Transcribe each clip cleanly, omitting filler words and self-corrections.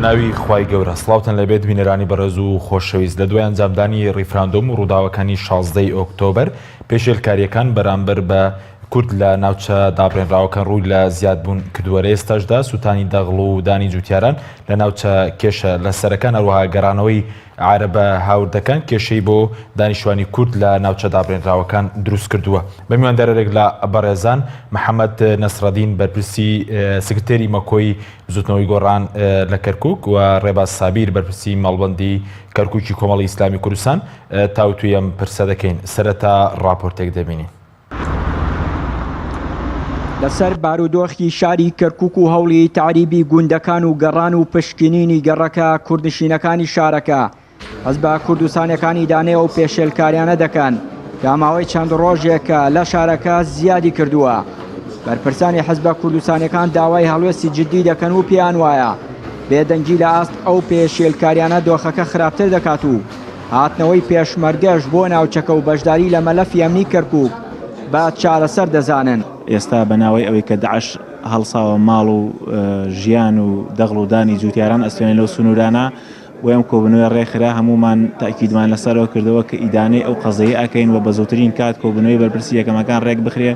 بەناوی خوای گەورە سڵاوتان لەبێت بینەرانی بەڕێز و خۆشەویست لە دوای ئەنجامدانی ڕیفراندۆم و ڕووداوەکانی 16 ئۆکتۆبەر پێشێلکاریەکان بەرامبەر بە کورد لە ناوچە دابڕێنراوەکان ڕووی لە زیادبوون کردووەرە ئێستاشدا سوتانی دەغڵ و دانی جوتیاران لە ناوچە کێشە لە سەرەکان هەروەها گەڕانەوەی عارەبە هاوردەکان کێشەی بۆ دانیشتوانی کورد لە ناوچە دابڕێنراوەکان دروست کردووە. بە میواندارێک لە بەڕێزان محەممەد نەسرەدین بەرپرسی سکرتێری مەکۆی زوتنەوەی گۆڕان لە کەرکووک و ڕێباز سابیر بەرپرسی مەڵبەندی کەرکووکی کۆمەڵی ئیسلامی کوردستان تاوتوی ئەم پرسە دەکەین. سەرەتا ڕاپۆرتێک دەبینین. لەسەر بارودۆخی شاری کەرکووک و هەوڵی تعریبی گوندەکان و گەڕان و پشکنینی گەڕەکە کوردنشینەکانی شارەکە هەست بە کوردستانەکانی دانێ و پێشێلکاریانە دەکەن کە ماوەی چەند ڕۆژێکە لە شارەکە زیادی کردووە. بەرپرسانی حەزبە کوردستانەکان داوای هەڵوێستی جددی دەکەن و پێیان وایە بێدەنگی لە ئاست ئەو پێشێلکاریانە دۆخەکە خراپتر دەکات و هاتنەوەی پێشمەرگەش بۆ ناوچەکە و بەشداری لە مەلەفی ئەمنی کەرکووک با چارەسەر دەزانن. ئێستا بەناوەی ئەوەی کە داعش هەڵساوە ماڵ و ژیان و دەغڵ و دانی جوتیاران ئەستوێنێ لەو سنوورانە و ئەم کۆبنەوەی ڕێکخرا هەمومان تاکیدمان لەسەرەوە کردەوە کە ئیدانەی ئەو قەزەیە ئەکەین و بە زووترین کات کۆبنەوەی بەرپرسی یەکەمەکان ڕێک بخرێ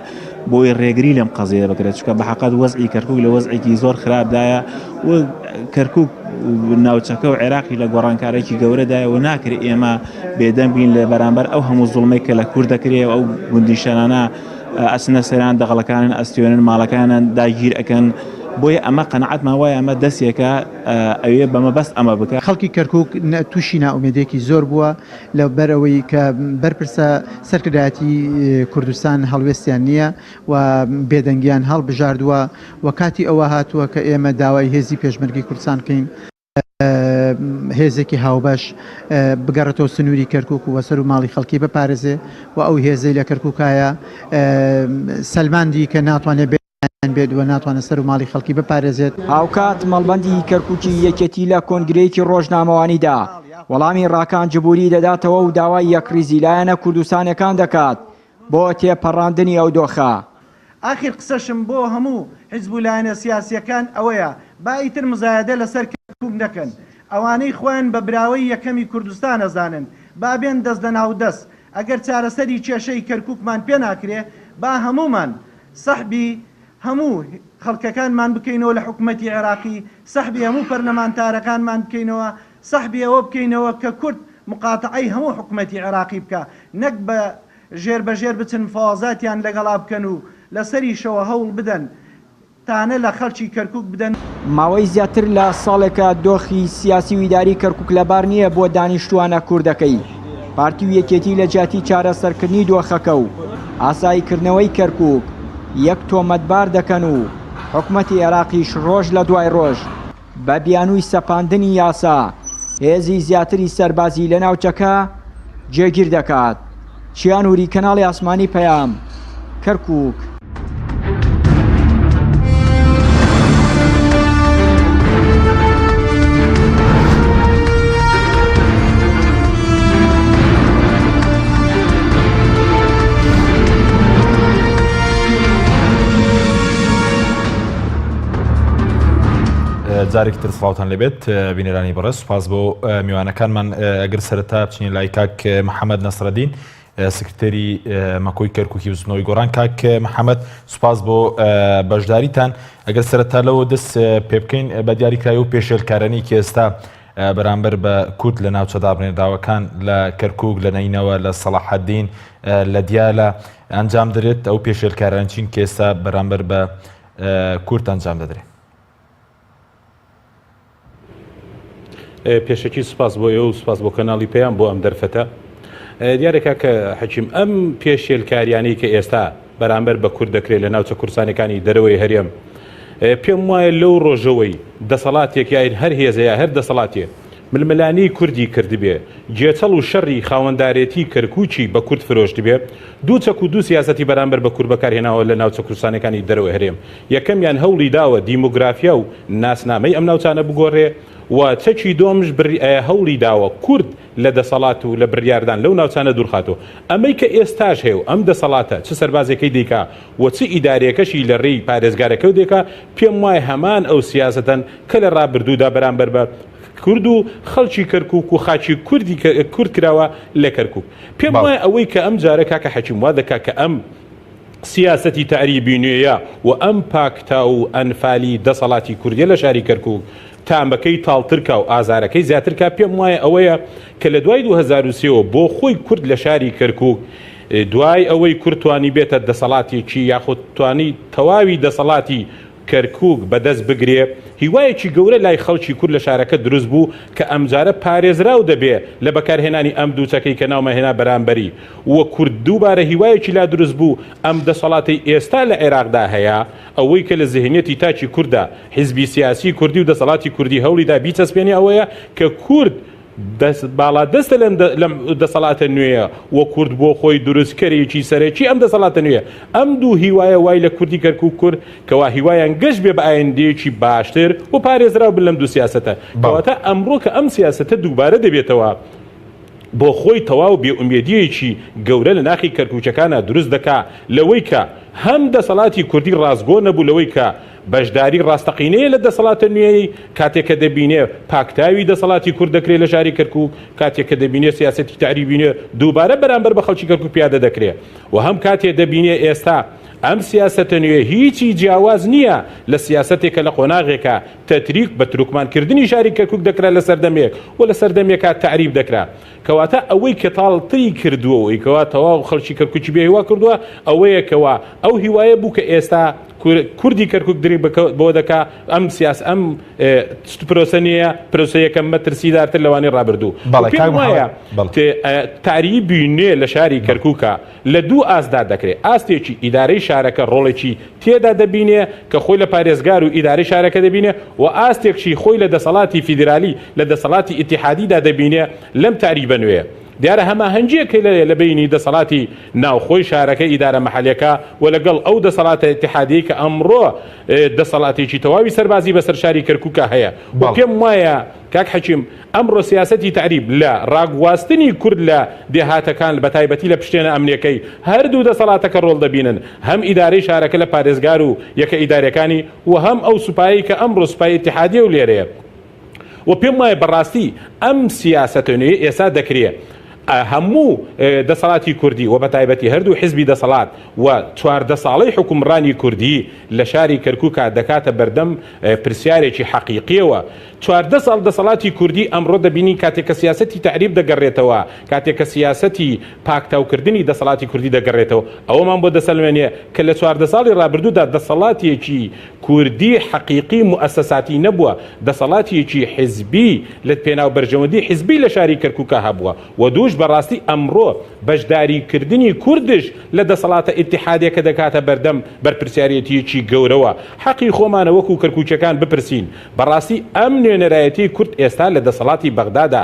بۆی ڕێگری لەم قەزەیە بکرێت چونکە بە حەقەت وەزعی کەرکووک لە وەزعێکی زۆر خراپدایە و کەرکووک ناوچەکە و عێراقی لە گۆڕانکارێکی گەورەدایە و ناکرێت ئێمە بێدەنگ بین لە بەرامبەر ئەو هەموو زوڵمەی کە لە کورد دەکرێت و ئەو گوندیشانانە ئەسنە سەران دەغڵەکانن ئەستوێنن ماڵەکانن داگیر ئەکەن بۆیە ئەمە قەنەعەتمان وایە ئەمە دەستێکە ئەوێ بەمەبەست ئەمە بکە. خەڵکی کەرکووک تووشی ناومێدێکی زۆر بووە لە بەرەوەی کە بەرپرسە سەرکردایەتی کوردستان هەڵوێستیان نییە و بێدەنگیان هەڵبژاردووە و کاتی ئەوە هاتووە کە ئێمە داوای هێزی پێشمەرگی کوردستان بکەین هێزێکی هاوبەش بگەڕێتەوە سنووری کەرکووک و وەسەر و ماڵی خەڵکی بپارێزێ و ئەو هێزەی لە کەرکووکایە سەلماندی کە ناتوانێت بێت و ناتوانێت سەر و ماڵی خەڵکی بپارێزێت. هاوکات مەڵبەندی کەرکووکی یەکێتی لە کۆنگرەیەکی ڕۆژنامەوانیدا وەڵامی ڕاکان جبوری دەداتەوە و داوای یەکریزی لایەنە کوردستانەکان دەکات بۆ تێپەڕاندنی ئەو دۆخە. ئاخر قسەشم بۆ هەموو حیزب و لایەنە سیاسیەکان ئەوەیە با ئیتر مزایەدە لەسەر کەرکووک نەکەن. ئەوانەی خۆیان بە براوەی یەکەمی کوردستان ئەزانن با بێن دەست دەناو دەست ئەگەر چارەسەری کێشەی کەرکووکمان پێ ناکرێ با هەمومان سەحبی هەموو خەڵکەکانمان بکەینەوە لە حکوومەتی عێراقی سەحبی هەموو پەرلەمانتارەکانمان بکەینەوە سەحبی ئەوە بکەینەوە کە کورد مقاتعەی هەموو حکوومەتی عێراقی بکە نەک بە ژێر بەژێر بچن فازاتیان لەگەڵا بکەن و لەسەریشەوە هەوڵ بدەن تانە لە خەڵکی کەرکووک بدەن. ماوەی زیاتر لە ساڵێکە دۆخی سیاسی و ئیداری کەرکووک لەبار نییە بۆ دانیشتوانە کوردەکەی پارتی و یەکێتی لە جیاتی چارەسەرکردنی دۆخەکە و ئاساییکردنەوەی کەرکووک یەک تۆمەتبار دەکەن و حکوومەتی عێراقیش ڕۆژ لە دوای ڕۆژ بە بیانووی سەپاندنی یاسا هێزی زیاتری سەربازی لە ناوچەکە جێگیر دەکات. چیانووری کەناڵی ئاسمانی پەیام کەرکووک. جارێکی تر سڵاوتان لەبێت بینەرانی بەڕێز سوپاس بۆ میوانەکانمان. ئەگەر سەرەتا بچین لای کاک محەممەد نەسرەدین سکرتێری مەکۆی کەرکووکی زوتنەوەی گۆڕان. کاک محەممەد سوپاس بۆ بەشداریتان. ئەگەر سەرەتا لەوە دەست پێ بکەین بە دیاریکراوی و پێشێلکارانی کە ئێستا بەرامبەر بە کورد لە ناوچە دابڕێنراوەکان لە کەرکووک لە نەینەوە لە سەلاحەدین لە دیالە ئەنجام دەرێت ئەو پێشێلکاران چین کە ئێستا بەرامبەر بە کورد ئەنجام دەدرێت. پێشەکی سوپاس بۆ ئێوە و سوپاس بۆ کەناڵی پێیان بۆ ئەم دەرفەتە. دیارێکە کە حەکیم ئەم پێشێلکاریانەی کە ئێستا بەرامبەر بە کورد دەکرێت لە ناوچە کوردستانەکانی دەرەوەی هەرێم پێم وایە لەو ڕۆژەوەی دەسەڵاتێک یاین هەر هێزەیە هەر دەسەڵاتێ ململانی کوردی کردبێ جێچەڵ و شەڕی خاوەندارێتی کەرکووکی بە کورد فرۆشت بێ دوو چەک و دوو سیاسەتی بەرامبەر بە کورد بەکارهێناوە لە ناوچە کوردستانەکانی دەرەوەی هەرێم. یەکەمیان هەوڵی داوە دیموگرافیا و ناسنامەی ئەم ناوچانە بگۆڕێ و چەکی دۆمش هەوڵی داوە کورد لە دەسەڵات و لە بڕیاردان لەو ناوچانە دوورخاتەوە ئەمەی کە ئێستاش هەیە و ئەم دەسەڵاتە چ سەربازەکەی دیکا و چ ئیدارەکەشی لە ڕێی پارێزگارەکە و دیکا پێم وایە هەمان ئەو سیاسەتەن کە لە ڕابردوودا بەرامبەر بە کورد و خەڵکی کەرکووک و خاچی کورد کراوە لە کەرکووک پێم وایە ئەوەی کە ئەم جارە کاکە حەکیم وا دەکا کە ئەم سیاسەتی تعریبی نوێیە و ئەم پاکتا و ئەنفالی دەسەڵاتی کوردیە لە شاری کەرکووک تامەکەی تاڵترکە و ئازارەکەی زیاترکە پێم وایە ئەوەیە کە لە دوای 2023 بۆ خۆی کورد لە شاری کەرکووک دوای ئەوەی کورد توانی بێتە دەسەڵاتێکی یاخود توانی تەواوی دەسەڵاتی کەرکووک بەدەست بگرێ هیوایەکی گەورە لای خەڵکی کورد لە شارەکە دروست بوو کە ئەمجارە پارێزراو دەبێ لە بەکارهێنانی ئەم دووچەکەی کە ناومەهێنا بەرامبەری وە کورد دووبارە هیوایەکی لا دروست بوو ئەم دەسەڵاتی ئێستا لە عێراقدا هەیە ئەوەی کە لە ذهنیەتی تاچی کووردا حیزبی سیاسی کوردی و دەسەڵاتی کوردی هەوڵیدا بیچەسپێنی ئەوەیە کە کورد باڵا دەستە لەم دەسەڵاتە نوێیە وە کورد بۆ خۆی دروستکەرێکی سەرەکی ئەم دەسەڵاتە نوێیە ئەم دوو هیوایە وای لە کوردی کەرکووک کورد کەوا هیوایان گەشت بێ بە ئایندەیەکی باشتر و پارێزراو بن لەم دوو سیاسەتە کەواتە ئەمڕۆ کە ئەم سیاسەتە دووبارە دەبێتەوە بۆ خۆی تەواو بێئومێدیەکی گەورە لە ناخی کەرکووچەکانە دروست دەکا لەوەی کە هەم دەسەڵاتی کوردی ڕازگۆ نەبوو لەوەی کە بەشداری ڕاستەقینەیە لە دەسەڵاتە نوێی کاتێککە دەبینێ پاکتاوی دەسەڵاتی کورد دەکرێت لە شاری کەرکووک کاتێککە دەبینێ سیاسەتی تعریبینێ دووبارە بەرامبەر بە خەڵکی کەرکووک پیادە دەکرێت و هەم کاتێ دەبینێ ئێستا ئەم سیاسەتە نوێ هیچی جیاواز نییە لە سیاسەتێکە لە قۆناغێکە تەتریک بە تروکمانکردنی شاری کەرکووک دەکرا لە سەردەمێک و لە سەردەمێکە تعریب دەکرا کەواتە ئەوەی کە تاڵتری کردووە کەوا تەواو خەڵکی کەرکووکی بێهیوا کردووە ئەوەیە کەوا ئەو هیوایە بوو کە ئێستا کوردی کەرکووک دری بۆ دەکا ئەم سیاس ئەم پرۆسەنیە پرۆسەیەکەم مەترسیدارتر لەوانی ڕابردوو پێم وایە تعریبی نوێ لە شاری کەرکووکە لە دوو ئاسدا دەکرێت ئاستێکی ئیدارەی شارەکە ڕۆڵێکی تێدا دەبینێ کە خۆی لە پارێزگار و ئیدارەی شارەکە دەبینێ و ئاستێکشی خۆی لە دەسەڵاتی فیدرالی لە دەسەڵاتی ئیتیحادیدا دەبینێ لەم تعریبە نوێ دیارە هەماهەنگیەکە لە بینی دەسەڵاتی ناوخۆی شارەکە ئیدارە مەحەلیەکە و لەگەڵ ئەو دەسەڵاتە ئیتیحادیە کە ئەمڕۆ دەسەڵاتێکی تەواوی سەربازی بەسەر شاری کەرکووکە هەیە پێم وایە کاک حەکیم ئەمڕۆ سیاسەتی تعریب لە ڕاگواستنی کورد لە دێهاتەکان بە تایبەتی لە پشتێنە ئەمنیەکەی هەردوو دەسەڵاتەکە ڕۆڵ دەبینن هەم ئیدارەی شارەکە لە پارێزگار و یەکە ئیدارەکانی و هەم ئەو سوپایی کە ئەمڕۆ سوپای ئیتیحادیە و لێرەیە و پێم وایە بەڕاستی ئەم سیاسەتە نوێ ئێستا دەکرێت هەموو دەسەڵاتی کوردی و بە تایبەتی هەردوو حیزبی دەسەڵات و 14 ساڵەی حکومڕانی کوردی لە شاری کەرکووکە دەکاتە بەردەم پرسیارێکی حەقیقیەوە 14 ساڵ دەسەڵاتی کوردی ئەمڕۆ دەبینی کاتێککە سیاسەتی تعریب دەگەڕێتەوە کاتێککە سیاسەتی پاکتاوکردنی دەسەڵاتی کوردی دەگەڕێتەوە ئەوەمان بۆ دەسەلمێنێ کە لە 14 ساڵی ڕابردوودا دەسەڵاتێکی کوردی حەقیقی موسەساتی نەبووە دەسەڵاتێکی حیزبی لە پێناو بەرژەوەندی حیزبی لە شاری کەرکووکە هەبووە و دووش بەڕاستی ئەمڕۆ بەشداریکردنی کوردش لە دەسەڵاتە ئیتیحادیەکە دەکاتە بەردەم بەرپرسیارەتیەکی گەورەوە حەقی خۆمانە وەکو کەرکووچەکان بپرسین بەڕاستی ئەم نوێنەرایەتی کورد ئێستا لە دەسەڵاتی بەغدادا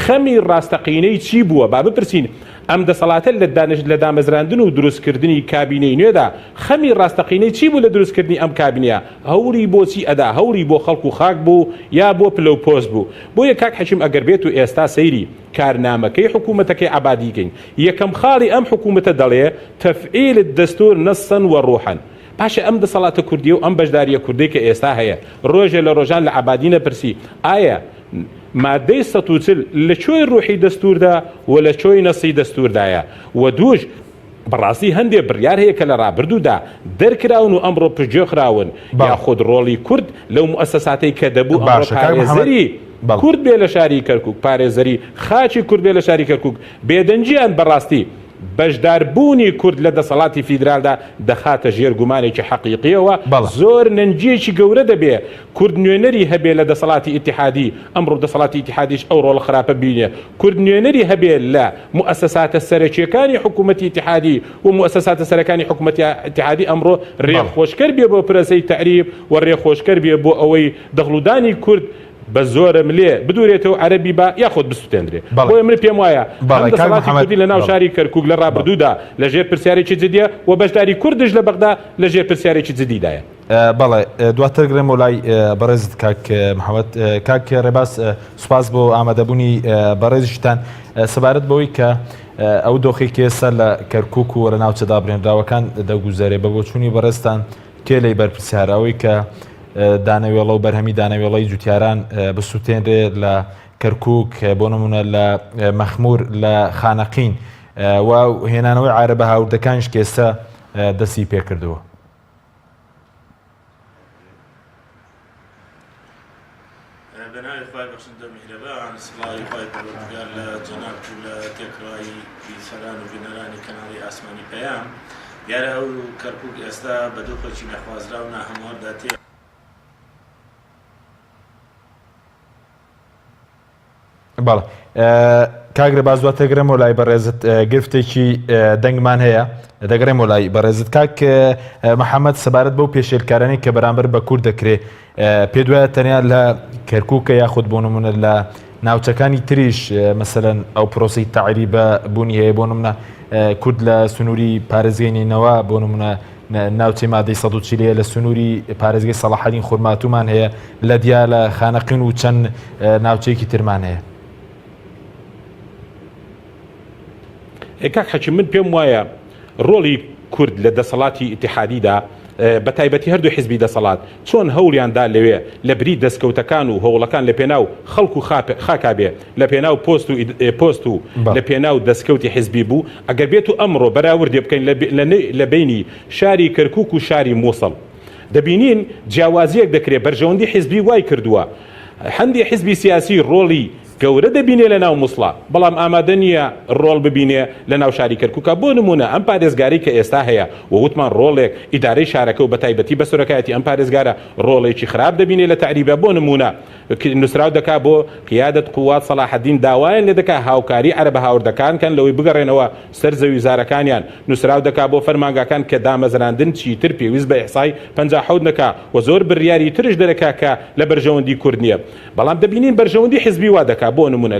خەمی ڕاستەقینەی چی بووە با بپرسین ئەم دەسەڵاتە لە دامەزراندن و دروستکردنی کابینەی نوێدا خەمی ڕاستەقینەی چی بوو لە دروستکردنی ئەم کابینەیە هەوری بۆچی ئەدا هەوری بۆ خەڵک و خاک بوو یا بۆ پلە و پۆست بوو بۆیە کاک حەکیم ئەگەر بێت و ئێستا سەیری کارنامەکەی حکوومەتەکەی عەبادیکەین یەکەم خاڵی ئەم حکوومەتە دەڵێ تەفعیل الدەستور نەسەن و ڕوحەن پاشە ئەم دەسەڵاتە کوردی و ئەم بەشداریە کوردی کە ئێستا هەیە ڕۆژێ لە ڕۆژان لە عەبادی نەپرسی ئایا مادەی 140 لە کوێی ڕوحی دەستوردا و لە کوێی نەسی دەستوردایە و دووش بەڕاستی هەندێک بڕیار هەیە کە لە ڕابردوودا دەرکراون و ئەمڕۆ پژێخراون یاخود ڕۆڵی کورد لەو موسەساتەی کە دەبوو ئەمڕۆ پارێزەری کورد بێ لە شاری کەرکووک پارێزەری خاچی کورد بێ لە شاری کەرکووک بێدەنجیان بەڕاستی بەشداربوونی کورد لە دەسەڵاتی فیدرالدا دەخاتە ژێر گومانێکی حەقیقیەوە زۆر نەنجێکی گەورە دەبێ کورد نوێنەری هەبێ لە دەسەڵاتی ئیتیحادی ئەمڕۆ دەسەڵاتی ئیتیحادیش ئەو ڕۆڵە خراپە بینێ کورد نوێنەری هەبێ لە موسەساتە سەرەکیەکانی حکوومەتی ئیتیحادی و موسەساتە سەرەکانی حکوومەتی ئیتیحادی ئەمڕۆ ڕێخۆشکەر بێ بۆ پرەسەی تعریب و ڕێخۆشکەر بێ بۆ ئەوەی دەخڵودانی کورد بە زۆرم لێ بدورێتەوە عەرەبی بە یاخۆت بستێنرێ بۆیە من پێم وایە دەسەڵاتی کوردی لە ناو شاری کەرکووک لە ڕابردوودا لەژێر پرسیارێکی جدیە و بەشداری کوردش لە بەغدا لەژێر پرسیارێکی جدیدایە بەڵێ دواتر گرێمە لای بەڕێزت کاک محەممەد کاک ڕێباس سوپاس بۆ ئامادەبوونی بەڕێزیشتان سەبارەت بەوەی کە ئەو دۆخێکی ئێستا لە کەرکووک و لە ناوچە دابڕێنراوەکان دەگوزارێ بە بۆچوونی بەڕێستان کێ لی بەرپرسیاراوەی کە دانەوێڵە و بەرهەمی دانەوێڵەی جوتیاران بسووتێنرێ لە کەرکووک بۆ نمونە لە مەخمور لە خانەقین و هێنانەوەی عارە بە هاوردەکانش کە ئێستا دەستی پێکردووە. بنای خواهی بخشنده مهربان سلای خواهی پروردگار لجناب جل تکرایی بیسران و بینرانی کناری آسمانی پیام دیاره او کرکوک استا بدو خوچی نخوازرا و نهموار داتی بەڵێ کاگرە باز دواتە گرێمەوە لای بەڕێزت گرفتێکی دەنگمان هەیە دەگرێمەوە لای بەڕێزت کاک محەممەد سەبارەت بەو پێشێلکارانی کە بەرامبەر بە کورد دەکرێت پێ دوایە تەنیا لە کەرکووکە یاخود بۆ نمونە لە ناوچەکانی تریش مەسەلەن ئەو پرۆسی تەعریبە بوونی هەیە بۆ نمونە کورد لە سنووری پارێزگەینینەوە بۆ نمونە ناوچەی مادەی 140 لە سنووری پارێزگای سەلاحەدین خورماتومان هەیە لە دیا لە خانەقین و چەند ناوچەیەکی ترمان هەیە. کاک حەچی من پێم وایە ڕۆڵی کورد لە دەسەڵاتی ئیتیحادیدا بە تایبەتی هەردوو حیزبی دەسەڵات چۆن هەوڵیاندا لەوێ لە بری دەستکەوتەکان و هەوڵەکان لە پێناو خەڵک و خاکابێ لە پێناو پۆست و لە پێناو دەستکەوتی حیزبی بوو ئەگەر بێت و ئەمڕۆ بەراوردێ بکەین لە بینی شاری کەرکووک و شاری مووسڵ دەبینین جیاوازیەک دەکرێت بەرژەوەندی حیزبی وای کردووە هەندی حیزبی سیاسی ڕۆڵی گەورە دەبینێ لە ناو مووسڵا بەڵام ئامادە نییە ڕۆڵ ببینێ لە ناو شاری کەرکووکە بۆ نمونە ئەم پارێزگاری کە ئێستا هەیە و وتمان ڕۆڵێک ئیدارەی شارەکە و بە تایبەتی بە سورەکایەتی ئەم پارێزگارە ڕۆڵێکی خراپ دەبینێ لە تعریبە بۆ نمونە نووسراو دەکا بۆ قیادەت قوات سەلاحەدین داوایان لێ دەکا هاوکاری عەرە بە هاوردەکان کەن لەوەی بگەڕێنەوە سەر زەوی زارەکانیان نووسراو دەکا بۆ فەرمانگاکان کە دامەزراندن چیتر پێویست بە ئیحسای 57 نەکا و زۆر بڕیاری ترش دەرەکا کە لە بەرژەوەندی کورد نییە بەڵام دەبینین بەرژەوەندی حیزبی وا دەکا بۆ نمونە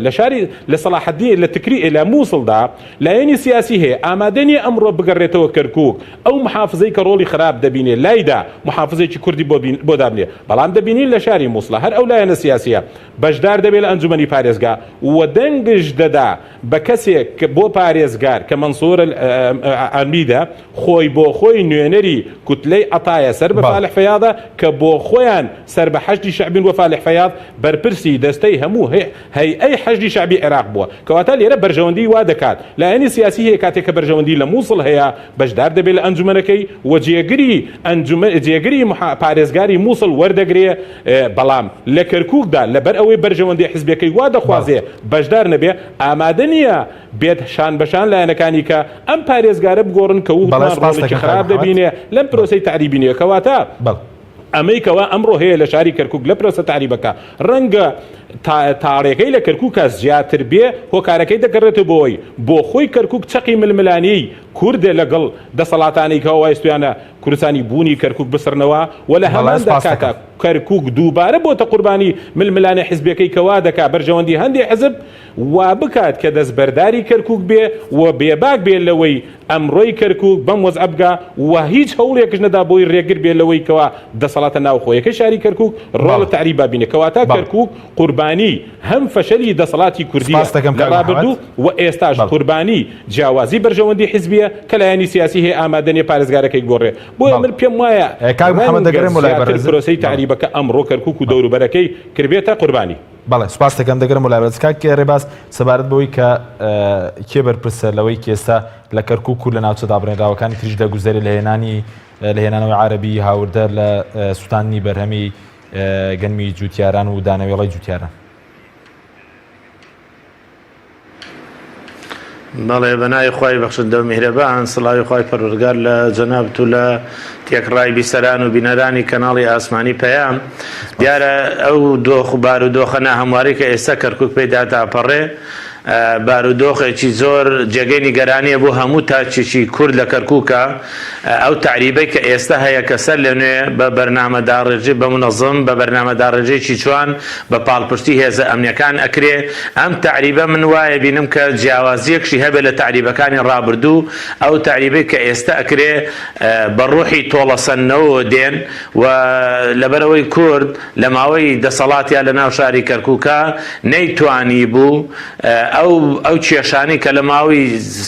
لە سەلاحەدین لە تکری لە مووسڵدا لایەنی سیاسی هەیە ئامادەنی ئەمڕۆ بگەڕێتەوە کەرکووک ئەو محافزەی کە ڕۆڵی خراپ دەبینێ لایدا محافزێکی کوردی بۆ دابنێ بەڵام دەبینین لە شاری مووسڵە هەر ئەو لایەنە سیاسیە بەشدار دەبێت لە ئەنجومەنی پارێزگا و دەنگش دەدا بە کەسێک بۆ پارێزگار کە مەنسوور ئەمیدە خۆی بۆ خۆی نوێنەری کوتلەی عەتایە سەر بە فالح فەیاضە کە بۆ خۆیان سەر بە حەشدی شەعبین و فالح فەیاض بەرپرسی دەستەی هەموو هەیئەی حەشدی شەعبی عێراق بووە کەواتە لێرە بەرژەوەندی وا دەکات لایەنی سیاسی هەیە کاتێک کە بەرژەوەندی لە مووسڵ هەیە بەشدار دەبێت لە ئەنجومەنەکەی و جێگری پارێزگاری مووسڵ وەردەگرێ بەڵام لە کەرکووکدا لەبەر ئەوەی بەرژەوەندی حیزبەکەی وا دەخوازێ بەشدار نەبێ ئامادە نییە بێت شان بەشان لایەنەکانی کە ئەم پارێزگارە بگۆڕن کە ڕۆڵێکی خراپ دەبینێ لەم پرۆسەی تعریبینیە کەواتە ئەمەیکەوە ئەمڕۆ هەیە لە شاری کەرکووک لە پرۆسە تعریبەکە ڕەنگە تاڕێکەکەی لە کەرکووکە زیاتر بێ هۆکارەکەی دەگەڕێتە بۆی بۆ خۆی کەرکووک چەقی ململانەی کوردێ لەگەڵ دەسەڵاتانەی کەەوە وایستویانە کوردستانی بوونی کەرکووک بسرنەوە و لە هەماندا کاتە کەرکووک دووبارە بۆتە قوربانی ململانە حیزبەکەی کەوا دەکا بەرژەوەندی هەندێک حزب وا بکات کە دەستبەرداری کەرکووک بێ و بێباک بێ لەوەی ئەمڕۆی کەرکووک بەم وەزعەبگا و هیچ هەوڵێکش نەدا بۆی ڕێگر بێ لەوەی کەوا دەسەڵاتە ناوخۆیەکەی شاری کەرکووک ڕۆڵە تعریبا بینێ کەواتە کەرکووک قوربانی هەم فەشەلی دەسەڵاتی کوردی لە ڕابردوو و ئێستاش قوربانی جیاوازی بەرژەوەندی حیزبیە کە لایەنی سیاسی هەیە ئامادەنیە پارێزگارەکەی گۆڕێ بۆیە من پێم وایە پرۆسەی تعریبەکە ئەمڕۆ کەرکووک و دەوروبەرەکەی کردبێتە قوربانی. بەڵێ سوپاس دەکەم دەگەرم وڵای بەرزکاک ڕێباس سەبارەت بەوەی کە کێ بەرپرسە لەوەی کێستا لە کەرکووک و لە ناوچە دابڕێنراوەکانی تریش دەگوزارێت لە هێنانەوەی عارەبی هاوردە لە سوتانی بەرهەمی گەنمی جوتیاران و دانەوێڵی جوتیاران. بەڵێ بەنای خی بەخشندە و میهرەبان سڵاوی خی پەروەردگار لە جەنابەت و لە تێکڕای بیسەران و بینەرانی کەناڵی ئاسمانی پەیام دیارە ئەو دۆخ و بار و دۆخە ناهەمواری کە ئێستا کەرکووک پێی داداپەڕێ بارودۆخێکی زۆر جێگەی نیگەرانیە بۆ هەموو تاچێکی کورد لە کەرکووکە ئەو تعریبەی کە ئێستا هەیە کە سەر لە نوێ بە بەرنامەداڕێژەی بە منەظم بە بەرنامەداڕێژەیەکی جوان بە پاڵپشتی هێزە ئەمنیەکان ئەکرێ ئەم تعریبە من وایە بینم کە جیاوازیەکشی هەبێت لە تعریبەکانی ڕابردوو ئەو تعریبەی کە ئێستا ئەکرێ بە ڕوحی تۆڵەسەندنەوە دێن و لەبەرەوەی کورد لە ماوەی دەسەڵاتیان لە ناو شاری کەرکووکە نەیتوانی بوو ئەو کێشانی کە لە ماوەی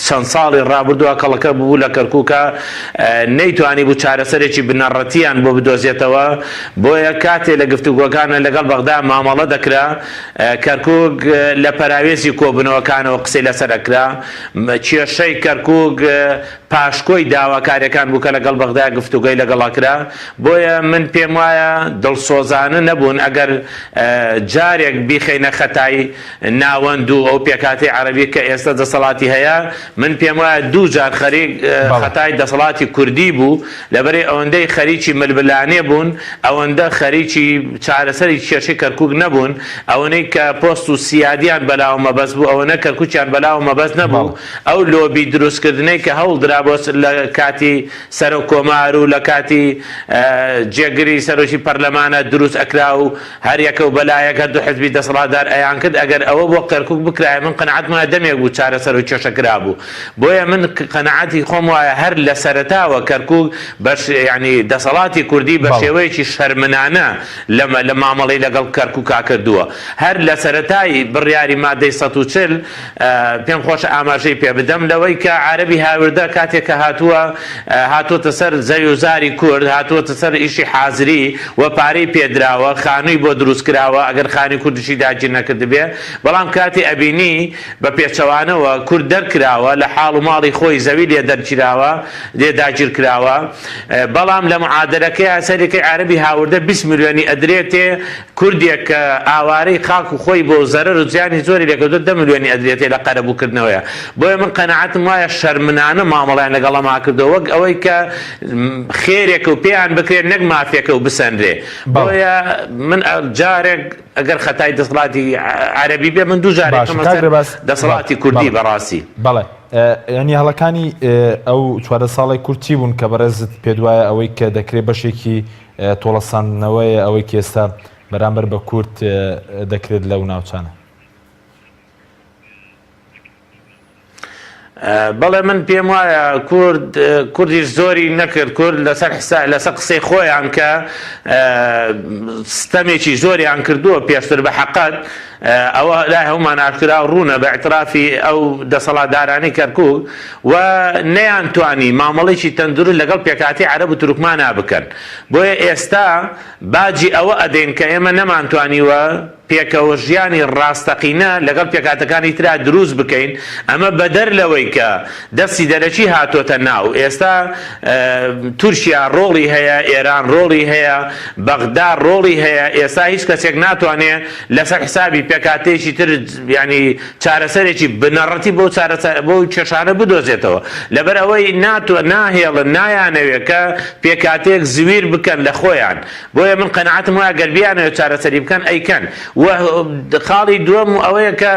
چەند ساڵی ڕابردووە کەڵەکە بوو لە کەرکووکە نەیتوانی بوو چارەسەرێکی بنەڕەتیان بۆ بدۆزێتەوە بۆیە کاتێ لە گفتوگۆکانە لەگەڵ بەغدا مامەڵە دەکرا کەرکووک لە پەراوێزی کۆبنەوەکانەوە قسەی لەسەر ئەکرا کێشەی کەرکووک پاشکۆی داواکاریەکان بوو کە لەگەڵ بەغدا گفتوگۆی لەگەڵاکرا بۆیە من پێم وایە دڵسۆزانە نەبوون ئەگەر جارێک بیخەینە خەتای ناوەند و ئەو پێکاتی عەرەبی کە ئێستا دەسەڵاتی هەیە من پێم وایە دوو جار خەریک خەتای دەسەڵاتی کوردی بوو لەبەرەی ئەوەندەی خەریکی ململانێ بوون ئەوەندە خەریکی چارەسەری کێشەی کەرکووک نەبوون ئەوەنەی کە پۆست و سیادیان بەلاو مەبەست بوو ئەوەنە کەرکووکیان بەلاو مەبەست نەبوو ئەو لۆبی دروستکردنەی کە هەوڵدرا بۆ لە کاتی سەر و کۆمار و لە کاتی جێگری سەرۆکی پەرلەمانە دروست ئەکرا و هەر یەکە و بەلایەکە دوو حزبی دەسەڵاتدار ئەیان کرد ئەگەر ئەوە بۆ کەرکووک بکرایە من قەنەعەتم وایە دەمێک بوو چارەسەر و کێشەکرا بوو بۆیە من قەنەعەتی خۆم وایە هەر لە سەرەتاوە کەرکووک ینی دەسەڵاتی کوردی بە شێوەیەکی شەرمنانە لە مامەڵەی لەگەڵ کەرکووکا کردووە هەر لە سەرەتای بڕیاری مادەی 140 پێم خۆش ئاماژەی پێ بدەم لەوەی کە عەرەبی هاوردە کاتێک کە هاتووەتە سەر زەوی و زاری کورد هاتووەتە سەر ئیشی حازری و پارەی پێدراوە خانووی بۆ دروست کراوە ئەگەر خانی کوردشی داگیر نەکرد بێ بەڵام کاتی ئەبینی بە پێچەوانەوە کورد دەرکراوە لە حاڵ و ماڵی خۆی زەوی لێ دەرچراوە لێ داگیر کراوە بەڵام لە معادلەکەی سەرێکی عەرەبی هاوردە 20 میلیۆنی ئەدرێتێ کوردێک کە ئاوارەی خاک و خۆی بۆ زەرەر و زیانی زۆری لێکەوتە 10 میلیۆنی ئەدرێتێ لە قەرەبووکردنەوەیە بۆیە من قەنەعەتم وایە شەرمنانە مامەڵیان لەگەڵەما کردەوە وەک ئەوەی کە خێرێک و پێیان بکرێت نەک مافیەکە و بسەندرێ بۆیە من جارێک ئەگەر خەتای دەسەڵاتی عەرەبی بێ من دوو جارێک دەسەڵاتی کوردی بەڕاستی بەڵێ ینی هەڵەکانی ئەو 4 ساڵی کورتی بوون کە بەڕێزت پێ وایە ئەوەی کە دەکرێت بەشێکی تۆڵەساندنەوەی ئەوەی کە ئێستا بەرامبەر بە کورد دەکرێت لەو ناوچانە بەڵێ من پێم وایە کوردیش زۆری نەکرد کورد لەسەر قسەی خۆیان کە ستەمێکی زۆریان کردووە پێشتر بە حەقەت ئەوە لای هەمومان ئاشکرا و ڕوونە بە ئیعترافی ئەو دەسەڵاتدارانی کەرکووک و نەیانتوانی مامەڵێکی تەندروست لەگەڵ پێکاتی عەرەب و تورکمانە بکەن بۆیە ئێستا باجی ئەوە ئەدەین کە ئێمە نەمانتوانیوە پێکەوە ژیانی ڕاستەقینە لەگەڵ پێکاتەکانی ترا دروست بکەین ئەمە بەدەر لەوەی کە دەستی دەرەکی هاتۆتە ناو ئێستا تورکیا ڕۆڵی هەیە ئێران ڕۆڵی هەیە بەغدا ڕۆڵی هەیە ئێستا هیچ کەسێک ناتوانێت لەسەر حسابی پێکاتێکی تر ینی چارەسەرێکی بنەڕەتی بۆ کێشانە بدۆزێتەوە لەبەر ئەوەی ناهێڵن نایانەوێت کە پێکاتێک زویر بکەن لە خۆیان بۆیە من قەنەعەتم وایە گەربیانەوێت چارەسەری بکەن ئەیکەن خاڵی دووەم ئەوەیە کە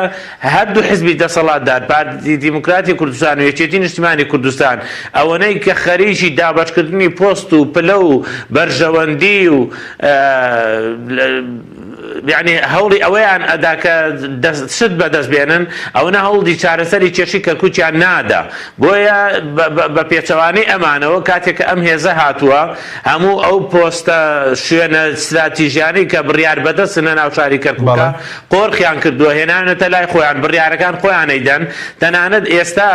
هەردوو حزبی دەسەڵاتدار پارتی دیموکراتی کوردستان و یەکێتی نیشتیمانی کوردستان ئەوەنەی کە خەریکی دابەشکردنی پۆست و پلە و بەرژەوەندی و یعنی هەوڵی ئەوەیان ئەدا کە شت بەدەست بێنن ئەوە هەوڵی چارەسەری کێشی کەرکووکیان نادا بۆیە بە پێچەوانەی ئەمانەوە کاتێک کە ئەم هێزە هاتووە هەموو ئەو پۆستە شوێنە استراتیژیانەی کە بڕیار بەدەستنە ناو شاری کەرکووکە قۆرخیان کردووە هێنانێتە لای خۆیان بڕیارەکان خۆیان ئەیدەن تەنانەت ئێستا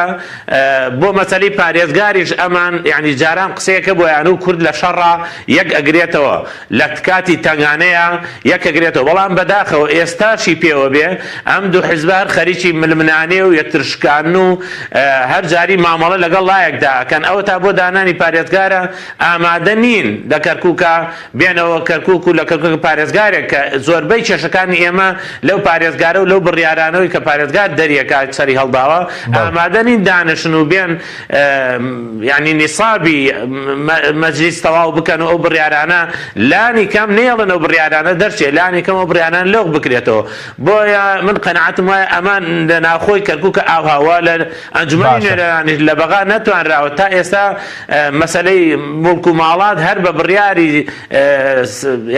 بۆ مەسەلەی پارێزگاریش ئەمان یعنی جاران قسەیەکە بۆیان و کورد لە شەڕا یەک ئەگرێتەوە لە کاتی تەنگانەیە یەک ئەگرێتەوە بەڵام بەداخەوە ئێستاشی پێوە بێ ئەم دوو حیزب هەر خەریکی ملمنانێ و یەکترشکان و هەر جاری مامەڵە لەگەڵ لایەکدا ئەکەن ئەوە تا بۆ دانانی پارێزگارە ئامادە نین لە کەرکووکە بێنەوە کەرکووک و لە کەرکووک پارێزگارێک کە زۆربەی کێشەکانی ئێمە لەو پارێزگارە و لەو بڕیارانەوەی کە پارێزگار دەریەکە سەری هەڵداوە ئامادە نین دانیشن و بێن یعنی نیسابی مەجلیس تەواو بکەن و ئەو بڕیارانە لانی کەم نێڵن ئەو بڕیارانە دەرچێ لانی کەم یەکەمە بڕیانان لەو بکرێتەوە بۆیە من قەنەعەتم وایە ئەمان لە ناوخۆی کەرکووکە ئاوهاوا لە ئەنجومەنی نوێنەرانی لە بەغا نەتوانراوە تا ئێستا مەسەلەی مڵک و ماڵات هەر بە بڕیاری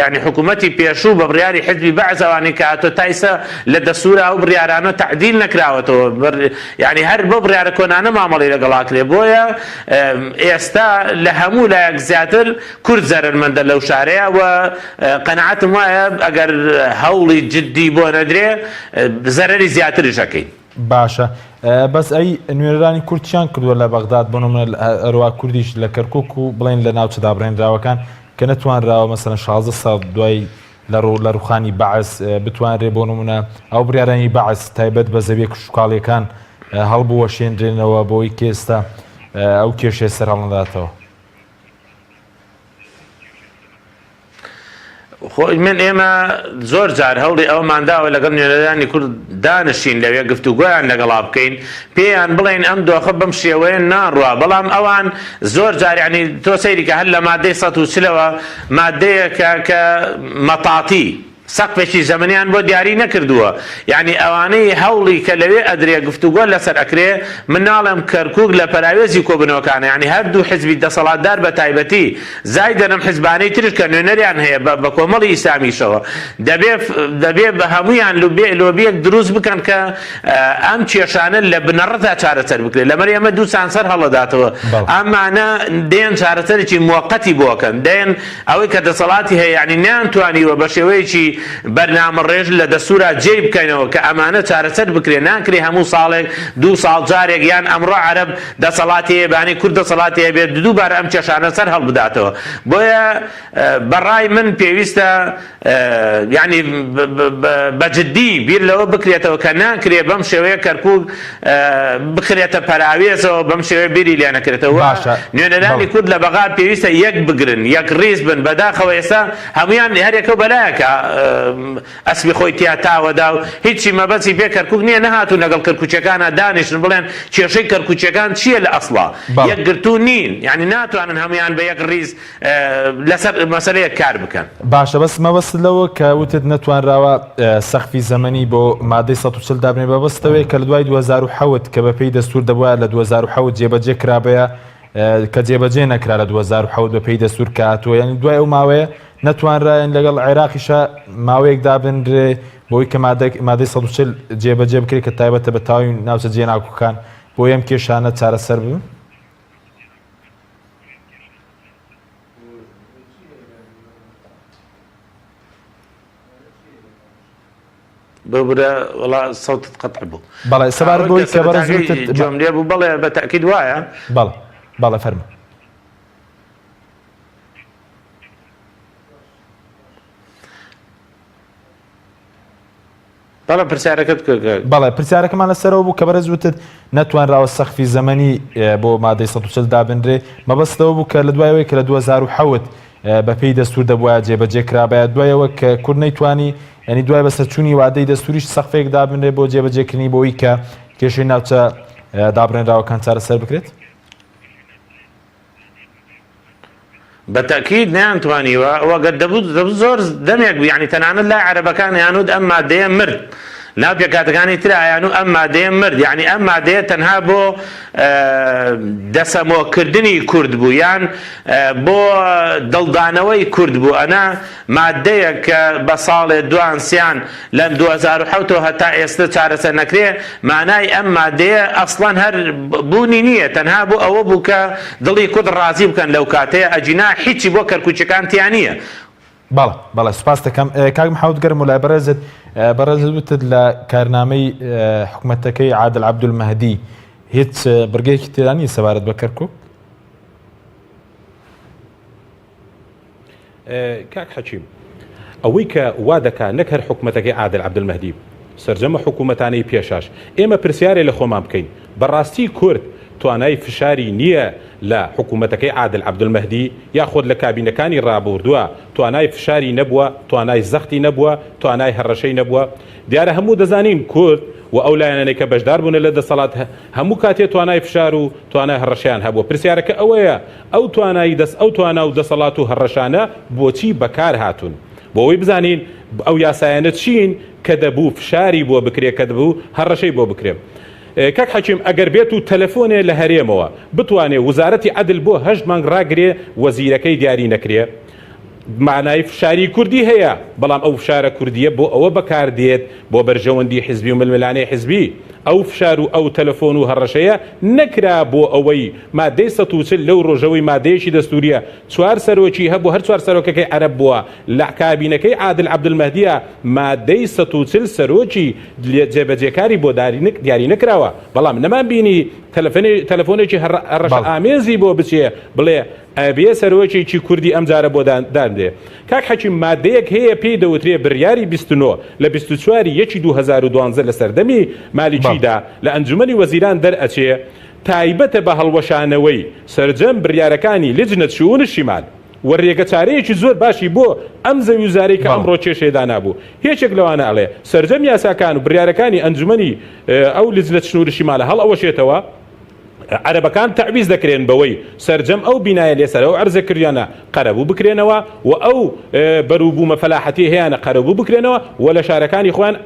یعنی حکوومەتی پێشوو بە بڕیاری حزبی بەعز ئەوانەی کە هاتۆ تا ئێستا لە دەستورە ئەو بڕیارانە تعدیل نەکراوەتەوە یعنی هەر بۆ بڕیارە کۆنانە مامەڵی لەگەڵا کرێ بۆیە ئێستا لە هەموو لایەک زیاتر کورد زەرمەندە لەو شارەیە و قەنەعەتم وایە ئەگەر هەوڵی جددی بۆ نەدرێ زەرەری زیاتریش ئەکەین. باشە بەس ئەی نوێنەرانی کورتیان کردووە لە بەغداد بۆ نمونە ئەروە کوردیش لە کەرکووک و بڵێن لە ناوچە دابڕێنراوەکان کە نەتوانراوە مەسەلەن 16 ساڵ دوای لە ڕوخانی بەعس بتوانرێ بۆ نمونە ئەو بڕیارانی بەعس تایبەت بە زەویە کوشکاڵیەکان هەڵبووە شێنرێنەوە بۆی کێستا ئەو کێشەی سەر هەڵنەداتەوە. خۆی من ئێمە زۆر جار هەوڵی ئەومانداوە لەگەڵ نوێنەرانی کورد دانشین لەوێ گفتوگۆیان لەگەڵا بکەین پێیان بڵێن ئەم دۆخە بەم شێوەیە ناڕوە بەڵام ئەوان زۆر جار یعنی تۆ سەیریکە هەر لە مادەی 140ەوە مادەیەکە کە مەتاتی سەقفێکی زەمەنیان بۆ دیاری نەکردووە یعنی ئەوانەی هەوڵی کە لەوێ ئەدرێ گفتوگۆ لەسەر ئەکرێ من ناڵێم کەرکووک لە پەراوێزی کۆبنەوەکانە یعنی هەردوو حزبی دەسەڵاتدار بە تایبەتی زای دەنم حزبانەی ترش کە نوێنەریان هەیە بە کۆمەڵی ئیسلامیشەوە دەبێ بە هەمویان لۆبیەک دروست بکەن کە ئەم کێشانە لە بنەڕەتا چارەسەر بکرێت لەمەر ئێمە دوو سانسەر هەڵەداتەوە ئەمانە دێن چارەسەرێکی موقەتی بۆکەن دێن ئەوەی کە دەسەڵاتی هەیە یعنی نیانتوانیوە بە شێوەیەکی بەرنامە ڕێژ لە دەستورە جێ بکەینەوە کە ئەمانە چارەسەر بکرێ ناکرێ هەموو ساڵێک دوو ساڵ جارێک یان ئەمڕۆ عەرەب دەسەڵاتی هەیەبانی کورد دەسەڵاتی هەبێت دووبارە ئەم کێشانە سەر هەڵبداتەوە بۆیە بەڕای من پێویستە یعنی بەجددی بیر لەوە بکرێتەوە کە ناکرێ بەم شێوەیە کەرکووک بخرێتە پەراوێزەوە بەم شێوەیە بیری لێ نەکرێتەوە نوێنەرانی کورد لە بەغا پێویستە یەک بگرن یەک ڕیز بن بەداخەوە ئێستا هەمویان هەرێکە بەلایەکە ئەسبی خۆی تیاتاوەدا و هیچی مەبەستی پێ کەرکووک نییە نەهاتوو لەگەڵ کەرکوچەکانە دانیشن بڵێن کێشەی کەرکوچەکان چییە لە ئەسڵا یەکگرتوو نین یعنی ناتوانن هەمویان بە یەک ڕیز لەسەر مەسەلەیەک کار بکەن. باشە بەس مەبەست لەوە کە وتت نەتوانراوە سەخفی زەمەنی بۆ مادەی 140 دابنێ بەبەستەوەی کە لە دوای 2007 کە بەپێی دەستور دەبووە لە 2007 جێبەجێ کرابەیە کە جێبەجێ نەکرا لە 2007 بەپێی دەستور کە هاتووە یعنی دوای ئەو ماوەیە نەتوانرایەن لەگەڵ عێراقیشە ماوەیەک دابنرێ بۆی کە مادەی 140 جێبەجێ بکرێت کە تایبەتە بە تاوی ناوچە جێناوکەکان بۆ ئەم کێشانە چارەسەر بن. ببرە وڵا سەوتت قەتع بوو بەڵێ سەبارەت بۆی کە بەڕێزوتت جۆم لێ بوو بەڵێ بە تەکید وایە بەڵێ فەرمە. بەڵێ پرسیارەکەمان لەسەرەوە بوو کە بەڕێزوتت نەتوانراوە سەخفی زەمەنی بۆ مادەی 140 دابنرێ مەبەستەوە بوو کە لە دوایەوەی کە لە 2007 بەپێی دەستور دەبووە جێبەجێ کرابایە دوایەوە کە کورد نەیتوانی ینی دوای بەسەرچوونی وادەی دەستوریش سەخفێک دابنرێ بۆ جێبەجێکردنی بۆی کە کێشەی ناوچە دابڕێنراوەکان چارەسەر بکرێت. بەتەکید نەیانتوانیوە ئەوەگەر دەبوو زۆر دەمێک بوو یعنی تەنانەت لای عەرەبەکان یانود ئەم مادەیە مرد ناو پێکاتەکانی ترایان و ئەم مادەیە مرد یعنی ئەم مادەیە تەنها بۆ دەسەمۆکردنی کورد بوو یان بۆ دڵدانەوەی کورد بوو ئەنا مادەیە کە بە ساڵێ دوانسیان لە 2007 هەتا ئێستا چارەسەر نەکرێ مانای ئەم مادەیە ئەسڵەن هەر بوونی نییە تەنها بۆ ئەوە بوو کە دڵی کورد ڕازی بکەن لەو کاتەیە ئەجینا هیچی بۆ کەرکوچەکان تیان نییە. بەڵێ سوپاس دەکەم کاکم حەوت گەرم و لای بەڕێزت وتت لە کارنامەی حکوومەتەکەی عادل عەبدولمەهدی هیچ بڕگەیەکی تێدا نیە سەبارەت بە کەرکووک؟ کاک حەکیم ئەوەی کە وا دەکا نەک هەر حکوومەتەکەی عادل عەبدولمەهدی سەرجەمە حکوومەتانەی پێشاش ئێمە پرسیارێ لە خۆمان بکەین بەڕاستی کورد توانای فشاری نییە لە حکوومەتەکەی عادل عەبدولمەهدی یاخۆت لە کابینەکانی ڕابردووە توانای فشاری نەبووە توانای زەختی نەبووە توانای هەڕەشەی نەبووە دیارە هەموو دەزانین کورد و ئەو لایەنانەی کە بەشدار بوون لە دەسەڵات هەموو کاتێ توانای فشار و توانای هەڕەشیان هەبووە پرسیارەکە ئەوەیە ئەو توانای ئەو توانا و دەسەڵات و هەڕەشانە بۆچی بەکار هاتوون بۆ ئەوەی بزانین ئەو یاسایانە چین کە دەبوو فشاری بۆ بکرێ کە دەبوو هەڕەشەی بۆ بکرێ. کاک حەکیم ئەگەر بێت و تەلەفۆنێ لە هەرێمەوە بتوانێت وزارەتی عەدل بۆ 8 مانگ ڕاگرێ وەزیرەکەی دیاری نەکرێ معنای فشاری کوردی هەیە بەڵام ئەو فشارە کوردیە بۆ ئەوە بەکاردێت بۆ بەرژەوەندی حیزبی و ململانەی حیزبی ئەو فشار و ئەو تەلەفۆن و هەڕەشەیە نەکرا بۆ ئەوەی مادەی 140 لەو ڕۆژەوەی مادەیەکی دەستوریە 4 سەرۆکی هەبوو هەر 4 سەرۆکەکەی عەرەب بووە لە کابینەکەی عادل عەبدولمەهدیە مادەی 140 سەرۆکی جێبەجێکاری بۆ دیاری نەکراوە بەڵام نەمان بینی تەلەفۆنێکی هەڕەشە ئامێزی بۆ بچێ بڵێ ئەبێ سەرۆکێکی کوردی ئەمجارە بۆ دادێ. کاک حەکیم مادەیەک هەیە پێی دەوترێ بڕیاری 29 لە 24 یەکی 2012 لە سەردەمی مالیکیدا لە ئەنجومەنی وەزیران دەرئەچێ تایبەتە بە هەڵوەشانەوەی سەرجەم بڕیارەکانی لجنە شؤون شیمال و ڕێگەچارەیەکی زۆر باشی بۆ ئەم زەوی و زارەی کە ئەمڕۆ کێشەیەدا نابوو هیچێک لەوانە ئەڵێ سەرجەم یاساکان و بڕیارەکانی ئەنجومەنی ئەو لجنە شؤون شیمالە هەڵ ئەوەشێتەوە عەرەبەکان تەعویز دەکرێن بەوەی سەرجەم ئەو بینایە لێسەر ئەو عەرزەکردیانە قەرەبوو بکرێنەوە و ئەو بەرووبوومە فەلاحەتی هەیەە قەرەبوو بکرێنەوە و لە شارەکانی خۆیان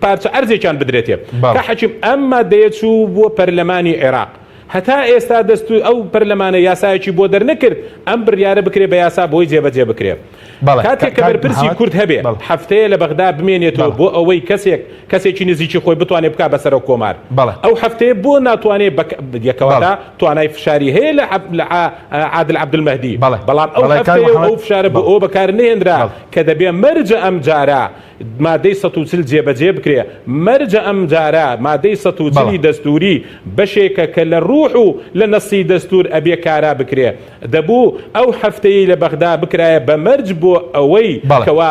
پارچە ئەرزێکیان بدرێتێ. کە حەکیم ئەمما دەیەچوو بۆ پەرلەمانی عێراق هەتا ئێستا دەستوی ئەو پەرلەمانە یاسایەکی بۆ دەرنەکرد ئەم بڕیارە بکرێ بە یاسا بۆی جێبەجێ بکرێ. کاتێک کە بەرپرسی کورد هەبێ هەفتەیە لە بەغدا بمێنێتەوە بۆ ئەوەی کەسێکی نزیکی خۆی بتوانێت بکات بەسەر کۆمار ئەو هەفتەیە بۆ ناتوانێت یەکەوەتا توانای فشاری هەیە لە عادل عەبدولمەهدی بەڵام ئەو هەفتەیە ئەو فشارە بۆ ئەو بەکار نهێنرا کە دەبێ مەرجە ئەم جارە مادەی 140 جێبەجێ بکرێ مەرجە ئەم جارە مادەی 140 دەستوری بەشێکە کە لە ڕوح و لە نەسی دەستور ئەبێ کارا بکرێ دەبوو ئەو هەفتەیە لە بەغدا بکرایە بە مەرج بۆ ئەوەی کەوا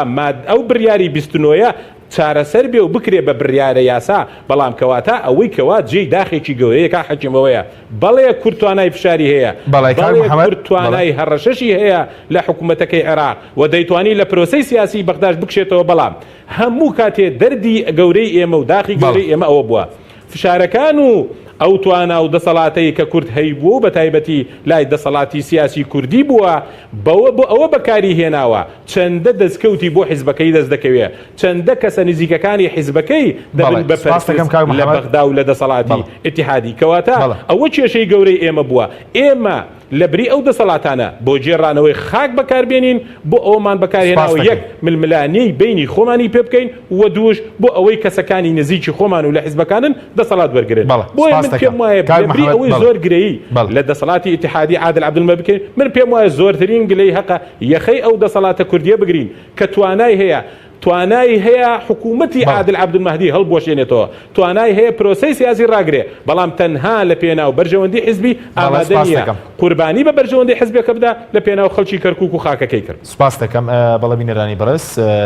ئەو بڕیاری 29 چارەسەر بێ و بکرێ بە بڕیارە یاسا بەڵام کەواتە ئەوەی کەوا جێی داخێکی گەورەیە کا حەکیمەوەیە بەڵێ کورد توانای فشاری هەیە کورد توانای هەڕەشەشی هەیە لە حکوومەتەکەی عێراق و دەیتوانی لە پرۆسەی سیاسی بەغداش بکشێتەوە بەڵام هەموو کاتێ دەردی گەورەی ئێمە و داخی گەورەی ئێمە ئەوە بووە فشارەکان و ئەو توانا و دەسەڵاتەی کە کورد هەیبوو بە تایبەتی لای دەسەڵاتی سیاسی کوردی بووە بۆ ئەوە بەکاری هێناوە چەندە دەستکەوتی بۆ حیزبەکەی دەست دەکەوێت چەندە کەسە نزیکەکانی حیزبەکەی دەبن بەپەرست لە بەغدا و لە دەسەڵاتی ئیتیحادی کەواتە ئەوە کێشەی گەورەی ئێمە بووە ئێمە لە بری ئەو دەسەڵاتانە بۆ جێڕانەوەی خاک بەکاربێنین بۆ ئەومان بەکارهێناوە یەک ململانەی بینی خۆمانی پێ بکەین و دووش بۆ ئەوەی کەسەکانی نزیکی خۆمان و لە حیزبەکانن دەسەڵات وەرگرن بۆیە من پێم وایە لەبری ئەوەی زۆر گرەی لە دەسەڵاتی ئیتیحادی عادل عەبدولمەهدی بکەین من پێم وایە زۆرترین گلەی حەقە یەخەی ئەو دەسەڵاتە کوردیە بگرین کە توانای هەیە حکوومەتی عادل عەبدولمەهدی هەڵبوەشێنێتەوە توانای هەیە پرۆسەی سیاسی ڕاگرێ بەڵام تەنها لە پێناو بەرژەوەندی حیزبی ئامادە نییە قوربانی بە بەرژەوەندی حیزبەکە بدا لە پێناو خەڵکی کەرکووک و خاکەکەی کرد. سوپاس دەکەم بەڵێ بینەرانی بەڕێز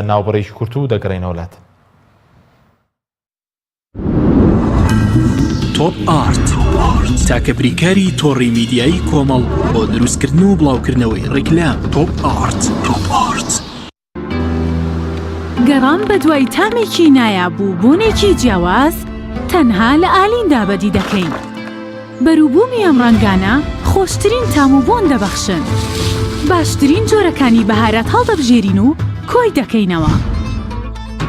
ناوبەڕێکی کورت و دەگەڕێنەوە وڵات. تۆپ ئارت تاکە بریکاری تۆڕی میدیایی کۆمەڵ بۆ دروستکردن و بڵاوکردنەوەی ڕیکلام. تۆپ ئارت گەڕان بە دوای تامێکی نایابوو بۆنێکی جیاواز تەنها لە ئالیندا بەدی دەکەین. بەرووبوومی ئەم ڕەنگانە خۆشترین تام و بۆن دەبەخشن. باشترین جۆرەکانی بەهارەت هەڵدەبژێرین و کۆی دەکەینەوە.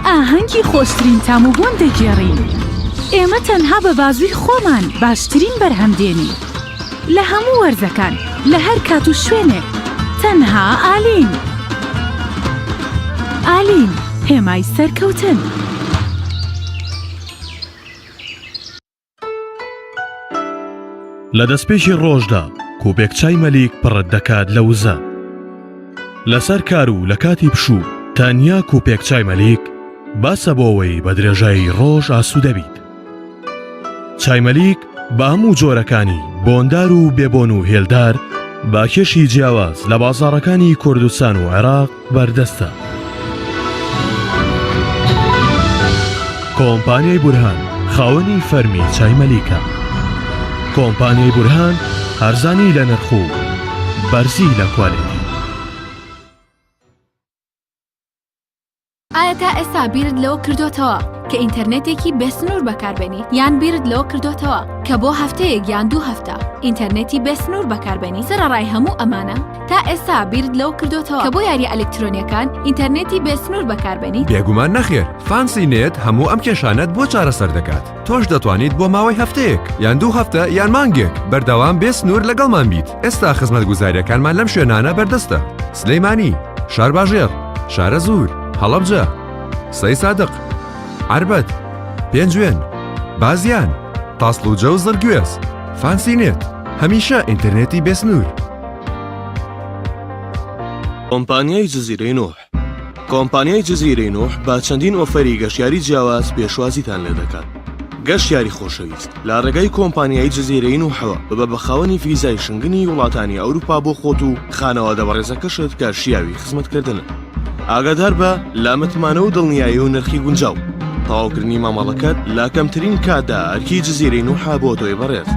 ئاهەنگی خۆشترین تام و بۆن دەگێڕین. ئێمە تەنها بە بازووی خۆمان باشترین بەرهەم دێنین. لە هەموو وەرزەکان لە هەر کات و شوێنێک تەنها ئالین. ئالین هێمای سەرکەوتن. لە دەستپێشی ڕۆژدا کوپێک چای مەلیک پڕت دەکات لە وزە. لەسەر کار و لە کاتی پشوو تەنیا کوپێک چای مەلیک باسە بۆەوەی بە درێژایی ڕۆژ ئاسوودە بیت. چای مەلیک بە هەموو جۆرەکانی بۆندار و بێبۆن و هێلدار با کێشی جیاواز لە بازاڕەکانی کوردستان و عێراق بەردەستە. کۆمپانیای بورهان خاوەنی فەرمی چای مەلیکە. کۆمپانیای بورهان هەرزانی لە نرخ و بەرزی لە کوالێتی. ئایا تا ئێستا بیرت لەوە کردوتەوە کە ئینتەرنێتێکی بێسنوور بەکاربێنیت یان بیرت لەوە کردوتەوە کە بۆ هەفتەیەک یان 2 هەفتە ئینتەرنێتی بێسنوور بەکاربێنی سەرەڕای هەموو ئەمانە تا ئێستا بیرت لەوە کردوتەوە کە بۆ یاری ئەلکترۆنیەکان ئینتەرنێتی بێسنوور بەکاربێنیت؟ بێگومان نەخێر، فانسی نێت هەموو ئەم کێشانەت بۆ چارەسەر دەکات. تۆش دەتوانیت بۆ ماوەی هەفتەیەک یان 2 هەفتە یان مانگێک بەردەوام بێسنوور لەگەڵمان بیت. ئێستا خزمەتگوزاریەکانمان لەم شوێنانە بەردەستە: سلەیمانی، شارباژێر، شارە زوور، هەڵەبجە، سەی سادق، عربەت، پێنجوێن، بازیان، تاسڵوجە و زەرگوێز. فانسی نێت، هەمیشە ئینتەرنێتی بێسنوور. کۆمپانیای جزیرەی نوح. کۆمپانیای جزیرەی نوح با چەندین ئۆفەری گەشتیاری جیاواز پێشوازیتان لێ دەکات. گەشتیاری خۆشەویست لە ڕێگەی کۆمپانیای جزیرەی نوحەوە ببە بە خاوەنی ڤیزای شنگنی وڵاتانی ئەوروپا بۆ خۆت و خانەوادە بەڕێزەکەشت کە شیاوی خزمەتکردنە. ئاگادار بە لا متمانە و دڵنیایی و نرخی گونجاو. تەواوکردنی مامەڵەکەت لا کەمترین کاتدا ئەرکی جزیرەی نوحە بۆ تۆی بەڕێز.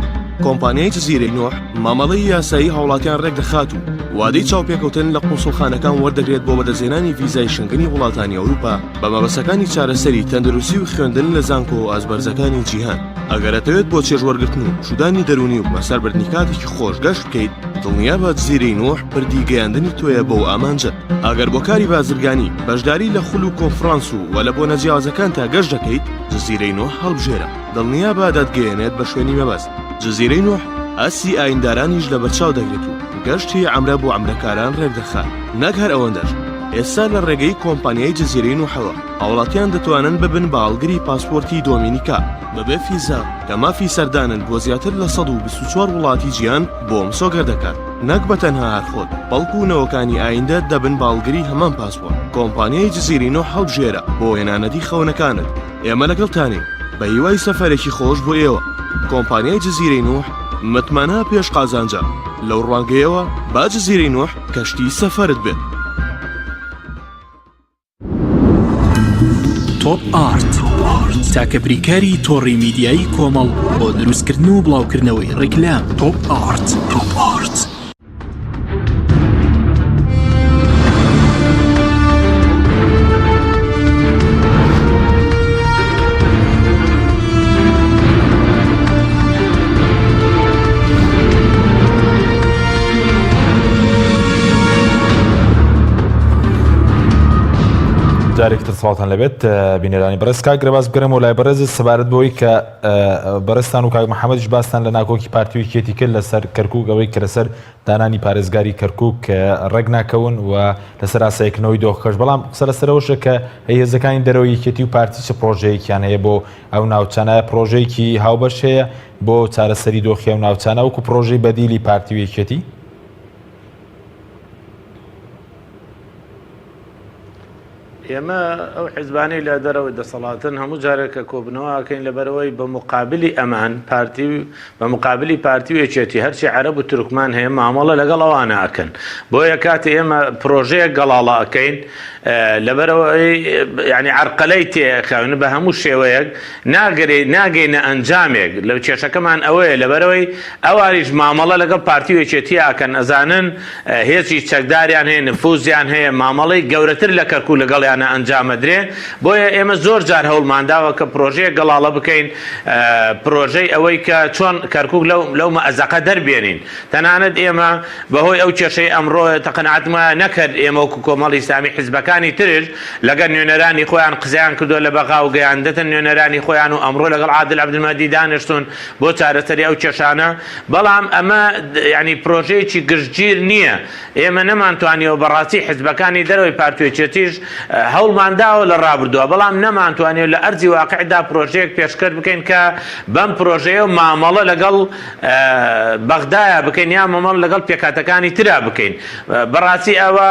کۆمپانیای جزیرەی نوح مامەڵەی یاسایی هاوڵاتیان ڕێک دەخات و وادەی چاوپێکەوتن لە قونسڵخانەکان وەردەگرێت بۆ بەدەستهێنانی ڤیزای شنگنی وڵاتانی ئەوروپا بە مەبەستەکانی چارەسەری تەندروستی و خوێندن لە زانکۆ و ئازبەرزەکانی جیهان. ئەگەرەتەوێت بۆ چێژوەرگرتن و شودانی دەرونی و بەسەربردنی کاتێکی خۆش گەشت بکەیت، دڵنیا بە جزیرەی نوح پردی گەیاندنی تۆیە بۆ ئامانجە. ئەگەر بۆ کاری بازرگانی بەشداری لە خول و کۆنفرانس و وە لە بۆ نەجیاوازەکان تا گەشت دەکەیت، جزیرەی نوح هەڵبژێرە. دڵنیا بە دەتگەیەنێت بە شوێنی مەبەست. جزیرەی نوح ئاسی ئایندارانیش لە بەرچاو دەگرێت و گەشتی عەمرە بۆ عەمرەکاران ڕێکدەخات. نەک هەر ئەوەندەش، ئێستا لە ڕێگەی کۆمپانیای جزیرەی نوحەوە هاوڵاتیان دەتوانن ببن بە هەڵگری پاسپۆرتی دۆمینیکا بەبێ فیزا کە مافی سەردانن بۆ زیاتر لە 124 وڵاتی جیان بۆم سۆگەر دەکات. نەک بە تەنها هەرخۆت، بەڵکو و نەوەکانی ئایندە دەبن باڵگری هەمان پاسپۆرت. کۆمپانیای جزیرەی نوح هەڵبژێرە بۆ هێنانەتی خەونەکانت. ئێمە لەگەڵتانین بە هیوای سەفەرێکی خۆش بۆ ئێوە. کۆمپانیای جزیرەی نوح متمانە پێش قازانجە. لەو ڕوانگەیەوە با جزیرەی نوح کەشتی سەفەرت بێت. تۆپ ئارت تاکە بریکاری تۆڕی میدیایی کۆمەڵ بۆ دروستکردن و بڵاوکردنەوەی ڕیکلام. تۆپ ئارت. جارێکتر ساڵتان لەبێت بینێرانی بەڕێز کاک گرێباز بگەرم و لای بەڕێز سەبارەت بەوەی کە بەڕێستان و کاک محەممەدیش باستان لە ناکۆکی پارتی ویکێتی کرد لەسەر کەرکووک ئەوەی کە لەسەر دانانی پارێزگاری کەرکووک ڕێک ناکەون و لەسەر ئاسایەکردنەوەی دۆخەکەش. بەڵام قسە لەسەرەوەشە کە هێزەکانی دەرەوەی یەکێتی و پارتی چه پرۆژەیەکیان هەیە بۆ ئەو ناوچانە، پرۆژەیەکی هاوبەش هەیە بۆ چارەسەری دۆخی ئەو ناوچانە وەکو پرۆژەی بەدیلی پارتی ویکێتی؟ ئێمە ئەو حیزبانەی لە دەرەوەی دەسەڵاتن هەموو جارێکە کۆبنەوەکەین لەبەرەوەی بە مقابلی ئەمان پارتی بە مقابلی پارتی وێچێتی هەرچی عەرەب و تورکمان هەیە مامەڵە لەگەڵ ئەوانە ئەکەن. بۆیە کاتی ئێمە پرۆژەیە گەڵاڵە ئەەکەین لەبەرەوەی ینی عەرقەلەی تێخەون بە هەموو شێوەیەک ناگەینە ئەنجامێک. لە کێشەکەمان ئەوەیە لەبەرەوەی ئەوانیش مامەڵە لەگەڵ پارتی وێچێتی ئاکەن، ئەزانن هێزی چەکداریان هەیە، نفوزیان هەیە، مامەڵەی گەورەتر لە کەرکوو لەگەڵیان ئەنجامەدرێ. بۆیە ئێمە زۆر جار هەوڵمانداوە کە پرۆژەیە گەڵاڵە بکەین، پرۆژەی ئەوەی کە چۆن کەرکووک لەو مەئەزەقە دەربێنین. تەنانەت ئێمە بەهۆی ئەو کێشەی ئەمڕۆ تەقەنەعەتمان نەکرد ئێمە وەکو کۆمەڵی ئیسلامی حیزبەکانی ترش لەگەڵ نوێنەرانی خۆیان قسەیان کردو لە بەغا و گەیاندەتن نوێنەرانی خۆیان و ئەمڕۆ لەگەڵ عادل عەبدولمەجید دانیشتون بۆ چارەسەری ئەو کێشانە. بەڵام ئەمە ینی پرۆژەیەکی گشتگیر نییە. ئێمە نەمانتوانیەوە بەڕاستی حیزبەکانی دەرەوەی پارتوێچێتیش هەوڵمانداوە لە ڕابردووە، بەڵام نەمانتوانێت لە ئەرزی واقعدا پرۆژەیەک پێشکەش بکەین کە بەم پرۆژەیە و مامەڵە لەگەڵ بەغدایە بکەین یا مامەڵە لەگەڵ پێکاتەکانی ترا بکەین. بەڕاستی ئەوە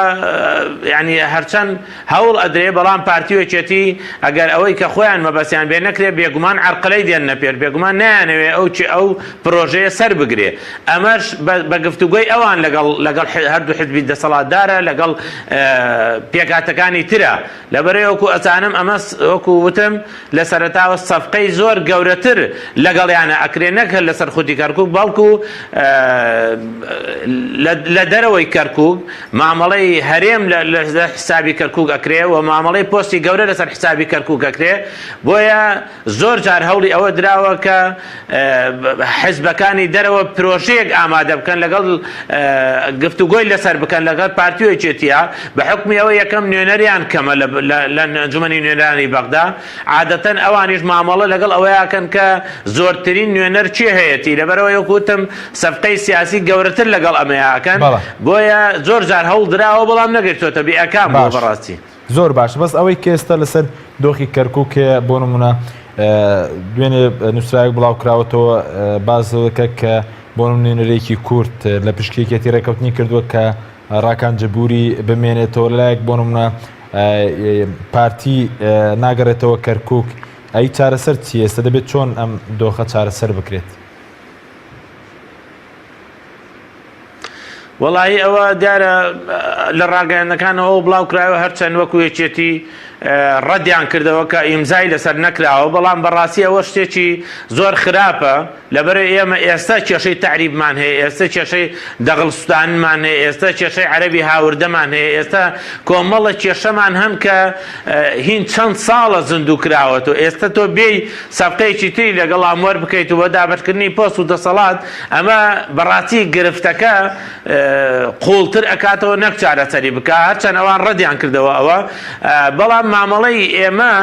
ینی هەرچەند هەوڵ ئەدرێ، بەڵام پارتی وێچێتی ئەگەر ئەوەی کە خۆیان مەبەستیان بێ نەکرێ بێگومان عەرقەلەی دێنە پێر، بێگومان نایانەوێ ئەو پرۆژەیە سەر بگرێ. ئەمەش بە گفتوگۆی ئەوان لەگەڵ هەردوو حیزبی دەسەڵاتدارە لەگەڵ پێکاتەکانی ترە لەبەرەوەکو ئەزانم ئەمە وەکو وتم لە سەرەتاوە سەفقەی زۆر گەورەتر لەگەڵیانە ئەکرێ نەکە لەسەر خودی کەرکووک بەڵکو لە دەرەوەی کەرکووک مامەڵەی هەرێم لە حسابی کەرکووک ئەکرێ و مامەڵەی پۆستی گەورە لەسەر حسابی کەرکووک ئەکرێ بۆیە زۆر جار هەوڵی ئەوە دراوە کە حزبەکانی دەرەوە پرۆژەیەک ئامادە بکەن لەگەڵ گفتوگۆی لەسەر بکەن لەگەڵ پارتیۆیەکێتیە بە حکمی ئەوە یەکەم نوێنەریان کەمە لە ئەنجومەنی نوێنەرانی بەغدا عادەتەن ئەوانیش مامەڵە لەگەڵ ئەوەیەکەن کە زۆرترین نوێنەر چێ هەیەتی لەبەرەوە یەکوتم سەفقەی سیاسی گەورەتر لەگەڵ ئەمەیەکەن بۆیە زۆر جار هەوڵ دراوە بەڵام نەگەیشتۆتە بێئەکان بۆ بەڕاستی زۆر باش بەس ئەوەی کە ئێستا لەسەر دۆخی کەرکووکێ بۆ نمونە دوێنێ نووسراک بڵاو کراوەتەوە بازەکە کە بۆ نوێنەرێکی کورد لە پشکێکێتی ڕێکەوتنی کردووە کە ڕاکان جەبووری بمێنێتەوە لایەک بۆ نمونە پارتی ناگەڕێتەوە کەرکووک ئەی چارەسەر چی ئێستا دەبێت چۆن ئەم دۆخە چارەسەر بکرێت؟ وەڵی ئەوە دیارە لە ڕاگەیەنەکانەوە بڵاو کراوە هەرچەند وەکو یەکێتی ڕەدیان کردەوە کە ئیمزای لەسەر نەکراوە بەڵام بەڕاستی ئەوە شتێکی زۆر خراپە لەبەرەوەی ئێمە ئێستا کێشەی تعریبمان هەیە ئێستا کێشەی دەغڵستانمان هەیە ئێستا کێشەی عەرەبی هاوردەمان هەیە ئێستا کۆمەڵە کێشەمان هەم کە هین چەند ساڵە زیندوو کراوەتەوە ئێستا تۆ بێی سەفقەیەکی تری لەگەڵ ئاموەر بکەیت و بە دابەشکردنی پۆست و دەسەڵات ئەمە بەڕاستی گرفتەکە قوڵتر ئەکاتەوە نەک چارەسەری بکە هەرچەند ئەوان ڕەدیان کردەوە ئەوە بەڵام مامەڵەی ئێمە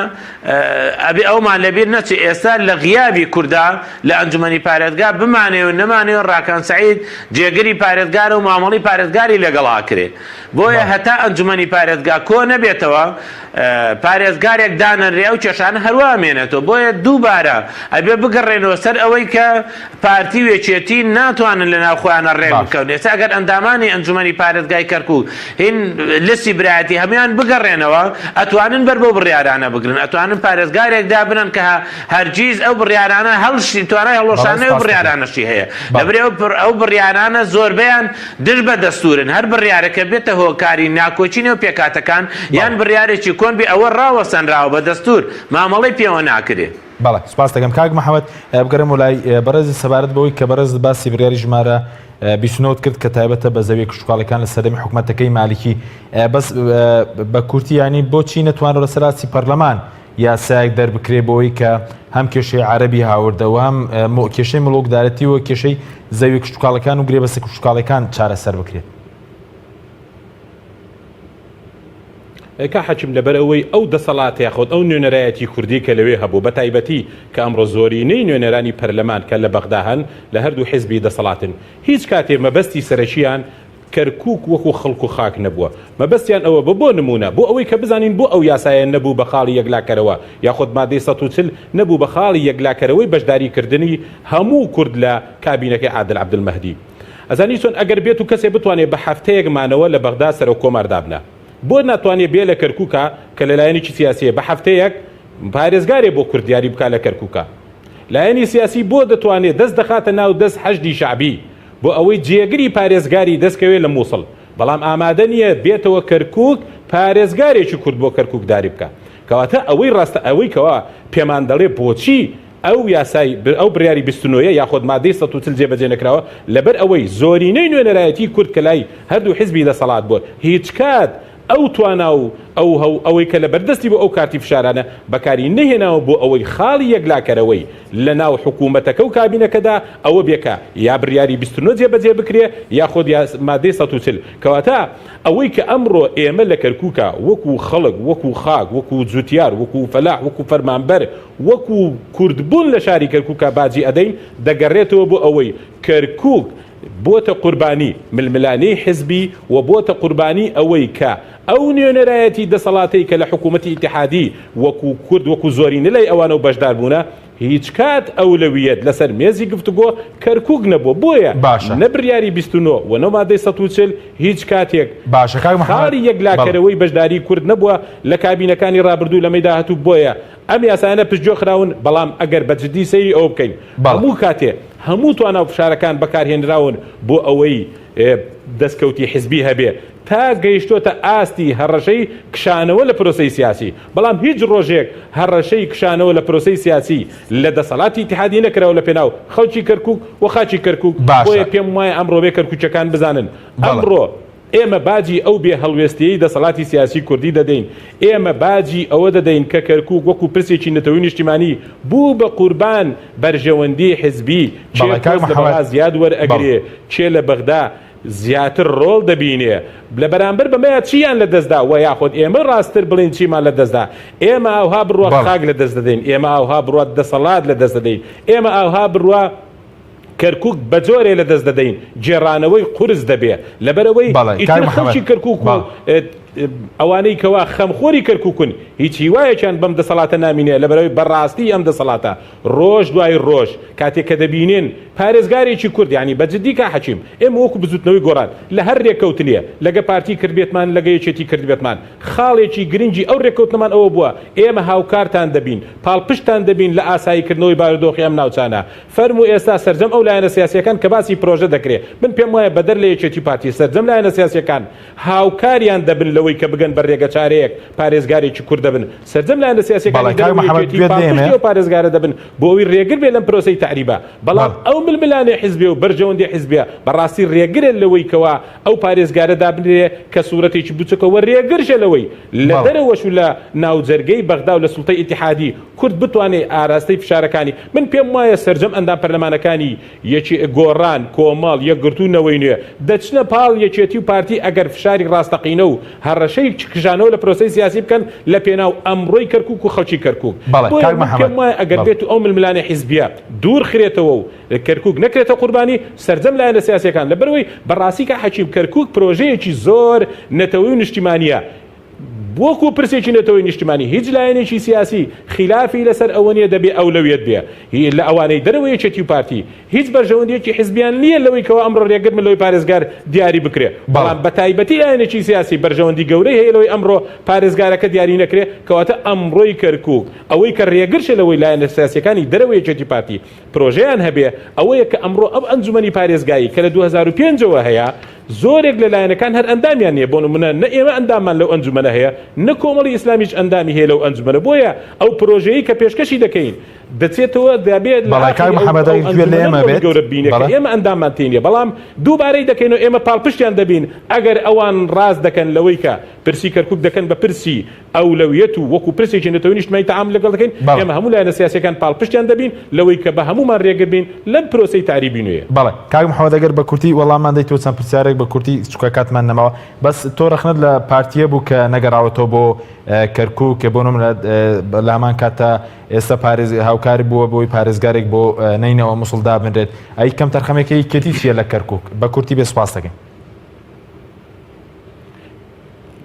ئەبێ ئەومان لەبیر نەچێ ئێستا لە غیابی کووردا لە ئەنجومەنی پارێزگا بمانێ و نەمانێ ڕاکان سەعید جێگەری پارێزگارە و مامەڵی پارێزگاری لەگەڵا کرێ بۆیە هەتا ئەنجومەنی پارێزگا کۆ نەبێتەوە پارێزگارێک دانەنرێ و کێشانە هەروە مێنێتەوە بۆیە دووبارە ئەبێ بگەڕێنەوە سەر ئەوەی کە پارتی وێچێتی ناتوانن لە ناوخۆیانە ڕێ بکەون ئێستا ئەگەر ئەندامانی ئەنجومەنی پارێزگای کەرکووک هین لستی برایەتی هەمویان بگەڕێنەوە ئەتوانن بەر بۆ بڕیارانە بگرن ئەتوانن پارێزگارێک دابنن کە هەرگیز ئەو بڕیارانە هەڵشی توانای هەڵۆشانەی و بڕیارانەشی هەیە لەبرێ ئەو بڕیارانە زۆربیان دژ بە دەستورن هەر بڕیارەکە بێتە هۆکاری ناکۆچینە و پێکاتەکان یان بڕیارێکی کۆن بێ ئەوە ڕاوەسەنراوە بە دەستور مامەڵەی پێوە ناکرێت. بەڵێ سوپاس دەکەم کاک محەممەد بگەرم وڵای بەڕێزی سەبارەت بەوەی کە بەڕێز باسی بڕیاری ژمارە 29 کرد کە تایبەتە بە زەویە کشتتوکاڵەکان لە سەردەمی حکوومەتەکەی مالیکی بەس بە کورتی ینی بۆچی نەتوانەوە لە سەراسی پەرلەمان یاسایەک دەربکرێ بۆەوەی کە هەم کێشەی عەرەبی هاوردەوە هەم کێشەی مڵۆکدارەتی و کێشەی زەوی کشتتوکاڵەکان و گرێبەستە کشتتوکاڵەکان چارەسەر بکرێت؟ کا حەچم لەبەر ئەوەی ئەو دەسەڵات یاخۆت ئەو نوێنەرایەتی کوردی کە لەوێ هەبوو بە تایبەتی کە ئەمڕۆ زۆرینەی نوێنەرانی پەرلەمان کە لە بەغدا هەن لە هەردوو حیزبی دەسەڵاتن هیچ کاتێ مەبەستی سەرەکییان کەرکووک وەکو خەڵک و خاک نەبووە مەبەستیان ئەوە بۆ نمونە بۆ ئەوەی کە بزانین بۆ ئەو یاسایە نەبوو بە خاڵی یەکلاکەرەوە یاخۆت مادەی 140 نەبوو بە خاڵی یەکلاکەرەوەی بەشداریکردنی هەموو کورد لە کابینەکەی عادل عەبدولمەهدی ئەزانی چۆن ئەگەر بێت و کەسێ بتوانێت بە هەفتەیەکمانەوە لە بەغدا سەرۆک کۆمار دابنە بۆ ناتوانێت بێ لە کەرکووکە کە لەلایەنێکی سیاسیە بە هەفتەیەک پارێزگارێ بۆ کوردیاری بکە لە کەرکووکە لایەنی سیاسی بۆ دەتوانێت دەست دەخاتە ناو دەست حەشدی شعبی بۆ ئەوەی جێگری پارێزگاری دەستکەوێت لە مووسڵ بەڵام ئامادە نییە بێتەوە کەرکووک پارێزگارێکی کورد بۆ کەرکووک داری بکە کەواتە ئەوەی ڕاستە ئەوەی کەوا پێمان دەڵێ بۆچی ئەو یاسای ئەو بڕیاری 29 یاخۆت مادەی 140 جێبەجێ نەکراوە لەبەر ئەوەی زۆرینەی نوێنەرایەتی کورد کە لای هەردوو حیزبی دەسەڵات بووە هیچ کات ئەو توانا و ئەوەی کە لە بەردەستی بۆ ئەو کارتی فشارانە بەکاری نەهێناوە بۆ ئەوەی خاڵی یەکلاکەرەوەی لە ناو حکوومەتەکە و کابینەکەدا ئەوە بێکە یا بڕیاری 29 جێبەجێ بکرێ یاخۆت مادەی 140 کەواتە ئەوەی کە ئەمڕۆ ئێمە لە کەرکووکە وەکو خەڵک وەکو خاک وەکو جوتیار وەکو فەلاح وەکو فەرمانبەر وەکو کوردبوون لە شاری کەرکووکە باجی ئەدەین دەگەڕێتەوە بۆ ئەوەی کەرکووک بۆتە قوربانی ململانەی حزبی و بۆتە قوربانی ئەوەی کە ئەو نوێنەرایەتی دەسەڵاتەی کە لە حکوومەتی ئیتیحادی وەکو کورد وەکو زۆرینە لای ئەوانە و بەشدار بوونە هیچ کات ئەولەویەت لەسەر مێزی گفتوگۆ کەرکووک نەبووە بۆیە نەبریاری 29 و نەمادەی 140 هیچ کاتێک خاڵی یەکلاکەرەوەی بەشداری کورد نەبووە لە کابینەکانی ڕابردوو لە مەیدا هەتوو بۆیە ئەم یاسانە پشتگوێ خراون بەڵام ئەگەر بەجددی سەیری ئەوە بکەین هەموو کاتێ هەموو توانە فشارەکان بەکارهێنراون بۆ ئەوەی دەستکەوتی حزبی هەبێ تا گەیشتۆتە ئاستی هەڕەشەی کشانەوە لە پرۆسەی سیاسی بەڵام هیچ ڕۆژێک هەڕەشەی کشانەوە لە پرۆسەی سیاسی لە دەسەڵاتی ئیتیحادی نەکراوە لە پێناو خەڵکی کەرکووک و خاچی کەرکووک بۆیە پێم وایە ئەمڕۆ بێ کەرکووچەکان بزانن ئەمڕۆ ئێمە باجی ئەو بێ هەڵوێستیی دەسەڵاتی سیاسی کوردی دەدەین ئێمە باجی ئەوە دەدەین کە کەرکووک وەکو پرسێکی نەتەوەی نیشتیمانی بوو بە قوربان بەرژەوەندی حزبی چێ زیاد وەرئەگرێ چێ لە بەغدا زیاتر ڕۆڵ دەبینێ لە بەرامبەر بەمەیە چیان لە دەستدا و یاخۆت ئێمە ڕاستتر بڵین چیمان لە دەستدا ئێمە ئاوها بڕوە خاک لە دەست دەدەین ئێمە ئاوها بڕوە دەسەڵات لە دەست دەدەین ئێمە ئاوها بڕوە کەرکووک بە جۆرێ لە دەست دەدەین جێڕانەوەی قورس دەبێ لەبەرەوەی خەڵکی کەرکووک و ئەوانەی کەوا خەمخۆری کەرکووکن هیچ هیوایەکیان بەم دەسەڵاتە نامینێ لەبەرەوەی بەڕاستی ئەم دەسەڵاتە ڕۆژ دوای ڕۆژ کاتێک کە دەبینێن پارێزگارێکی کورد ینی بەجددی کا حەچیم ئێمە وەکو بزوتنەوەی گۆڕان لە هەر ڕێککەوتنیە لەگە پارتی کردبێتمان لەگە یەکێتی کردبێتمان خاڵێکی گرنگی ئەو ڕێککەوتنەمان ئەوە بووە ئێمە هاوکارتان دەبین پاڵپشتان دەبین لە ئاساییکردنەوەی بارودۆخی ئەم ناوچانە فەرموو ئێستا سەرجەم ئەو لایەنە سیاسیەکان کە باسی پرۆژە دەکرێت من پێم وایە بەدەر لە یەکێتی پارتی سەرجەم لایەنە سیاسیەکان هاوکاریان دەبن لەوەی کە بگەن بە ڕێگە چارەیەک پارێزگارێکی کورد دەبن سەرجەم لایەنە سیاسیەکان پارێزگارە دەبن بۆ ئەوی ڕێگر بێ لەم پرۆسەی تعریبە بەڵام ئەو ململانێ حیزبێ و بەرژەوەندی حیزبێ بەڕاستی ڕێگرێن لەوەی کەوا ئەو پارێزگارە دابنرێ کە سوورەتێکی بچەکەوە ڕێگرژە لەوەی لە دەرەوەش و لە ناوجەرگەی بەغدا و لە سوڵتەی ئیتیحادی کورد بتوانێت ئاراستەی فشارەکانی من پێم وایە سەرجەم ئەندام پەرلەمانەکانی یەکی گۆڕان کۆمەڵ یەکگرتوونەوەی نوێ دەچنە پاڵ یەکێتی و پارتی ئەگەر فشاری ڕاستەقینە و هەڕەشەی کژانەوە لە پرۆسەی سیاسی بکەن لە پێناو ئەمڕۆی کەرکووک و خەڵکی کەرکووک پێم وایە ئەگەر بێت و ئەو ململانێ حیزبیە دوور خرێتەوە و کەرکووک نەکرێتە قوربانی سەرجەم لایەنە سیاسیەکان لەبەرەوەی بەڕاستی کە حەچیم کەرکووک پرۆژەیەکی زۆر نەتەوەی و نیشتیمانیە بۆکو پرسێکی نەتەوەی نیشتیمانی هیچ لایەنێکی سیاسی خلافی لەسەر ئەوە نیە دەبێ ئەولەویەت بێ لە ئەوانەی دەرەوەی یەکێتی و پارتی هیچ بەرژەوەندیەکی حیزبیان نییە لەوەی کەەوە ئەمڕۆ ڕێگر لەوەی پارێزگار دیاری بکرێ بەڵام بە تایبەتی لایەنێکی سیاسی بەرژەوەندی گەورەی هەیە لەوەی ئەمڕۆ پارێزگارەکە دیاری نەکرێ کەواتە ئەمڕۆی کەرکووک ئەوەی کە ڕێگرشە لەوەی لایەنە سیاسیەکانی دەرەوەی یەکێتی پارتی پرۆژەیان هەبێ ئەوەیە کە ئەمڕۆ ئەو ئەنجومەنی پارێزگایی کە لە 2005ەوە هەیە زۆرێک لە لایەنەکان هەر ئەندامیان نیە بۆ نمونە نە ئێمە ئەندامان لەو ئەنجومەنە هەیە نە کۆمەڵی ئیسلامیش ئەندامی هەیە لەو ئەنجومەنە بۆیە ئەو پرۆژەیە کە پێشکەشی دەکەین دەچێتەوە دەبێت گەورە بینێت ئێمە ئەندامان تێنیە بەڵام دووبارەی دەکەین و ئێمە پاڵپشتیان دەبین ئەگەر ئەوان ڕاست دەکەن لەوەی کە پرسی کەرکووک دەکەن بە پرسی ئەولەویەت و وەکو پرسێکی نەتەوەی نیشتیمانی تەعامل لەگەڵ دەکەین ئێمە هەموو لایەنە سیاسیەکان پاڵپشتیان دەبین لەوەی کە بە هەمومان ڕێگر بین لەم پرۆسەی تعریبی نوێیە بەڵێ کاک محەممەد ئەگەر بە کورتی وەڵامان دەیتەوە چەند پرسیارێک بە کورتی چکە کاتمان نەماوە بەس تۆ ڕەخنت لە پارتیە بوو کە نەگەڕاوەتەوە بۆ کەرکووک کە بۆ نمونە لامان کاتە ئێستا هاوکاری بووە بۆی پارێزگارێک بۆ نینەوە مووسڵ دابنرێت ئەی کەم تەرخەمێکی کەتی چیە لە کەرکووک بە کورتی بێ سوپاس دەکەین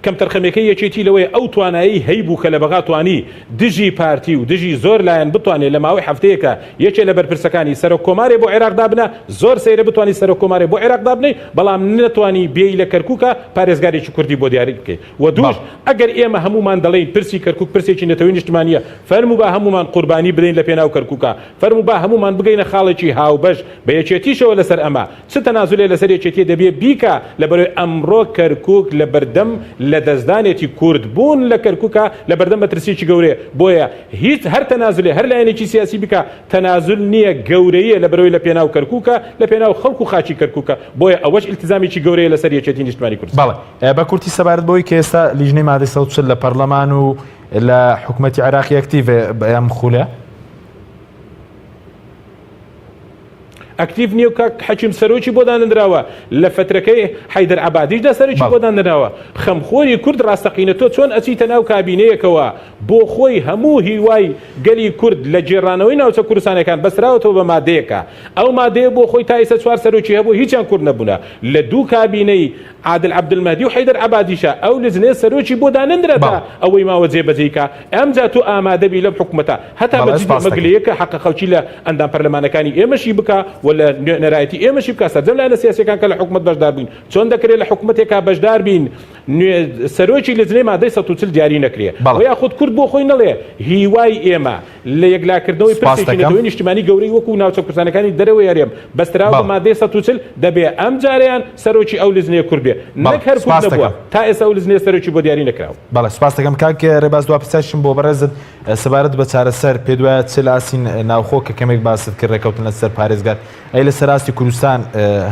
کەم تەرخەمەکەی یەکێتی لەوەی ئەو توانایی هەیبوو کە لە بەغا توانی دژی پارتی و دژی زۆر لایەن بتوانێت لە ماوەی هەفتەیەکە یەکێ لە بەرپرسەکانی سەرۆک کۆمارێ بۆ عێراق دابنە زۆر سەیرە بتوانانی سەرۆک کۆمارێ بۆ عێراق دابنێ بەڵام نەتوانی بێی لە کەرکووکە پارێزگارێکی کوردی بۆ دیاری بکەیت و دووش ئەگەر ئێمە هەمومان دەڵێن پرسی کەرکووک پرسێکی نەتەوەی نیشتیمانیە فەرموو بە هەمومان قوربانی بدەین لە پێناو کەرکووکە فەرموو بە هەمومان بگەینە خاڵێکی هاوبەش بە یەکێتیشەوە لەسەر ئەمە چ تەنازولێ لەسەر یەکێتی دەبێ بیکە لەبەرەوەی ئەمڕۆ کەرکووک لە بەردەم لە دەستدانێتی کورد بوون لە کەرکووکە لە بەردەم مەترسیی گەورەیە بۆیە هیچ هەر تەنازولێ هەر لایەنێکی سیاسی بکە تەنازول نییە گەورەیە لە بەرەوەی لە پێناو کەرکووکە لە پێناو خەڵک و خاچی کەرکووکە بۆیە ئەوەش ئیلتزامیی گەورەیە لەسەر یەکێتی نیشتیمانی کوردستان بەڵێ بە کورتی سەبارەت بۆی کە ئێستا لیژنەی مادەی 140 لە پەرلەمان و لە حکوومەتی عێراقی ئەکتیڤ بەیان خولە ئەکتیڤ نییە و کاک حەکیم سەرۆکی بۆ دانراوە لە فترەکەی حەیدەر عەبادیشدا سەرۆکی بۆ دانراوە خەمخۆری کورد ڕاستەقینە تۆ چۆن ئەچیتە ناو کابینەیەکەوە بۆ خۆی هەموو هیوای گەلی کورد لە جێڕانەوەی ناوچە کوردستانەکان بەسراوەتەوە بە مادەیەکە ئەو مادەیە بۆ خۆی تا ئێستا 4 سەرۆکی هەبوو هیچیان کورد نەبوونە لە دوو کابینەی عادل عەبدولمەهدی و حەیدەر عەبادیشە ئەو لجنەیە سەرۆکی بۆ دانەندرێتە ئەوەی ماوە جێبەجێیکە ئەمجا تۆ ئامادەبی لەم حکوومەتە هەتا بە مەگلەیەکە حەقە خەڵکی لە ئەندام پەرلەمانەکانی ئێمەشی بکە ولا نێرایەتی ئێمەشی بکە سەرجەم لایەنە سیاسیەکان کە لە حکوومەت بەشدار بووین چۆن دەکرێت لە حکوومەتێکا بەشدار بین سەرۆکی لەجنەی مادەی 140 دیاری نەکرێ و یاخود کورد بۆ خۆی نەڵێ هیوای ئێمە لە یەکلاکردنەوەی پرسێکی نیشتیمانی گەورەی وەکو ناوچە کورسانەکانی دەرەوەی هەرێم بەستراو بە مادەی 140 دەبێ ئەم جاریان سەرۆکی ئەو لزنەیە کورد بێ نەک هەر کورد نەبووە تا ئێستا ئەو لزنەیە سەرۆکی بۆ دیاری نەکراوە. بەڵێ سوپاس دەکەم کاک ڕێباز دوا پرسیارشم بۆ بەڕێزت سەبارەت بە چارەسەر پێ دوایە چ لە ئاسین ناوخۆ کە کەمێک باست کرد ڕێکەوتن لەسەر پارێزگار ئەی لە سەراستی کوردستان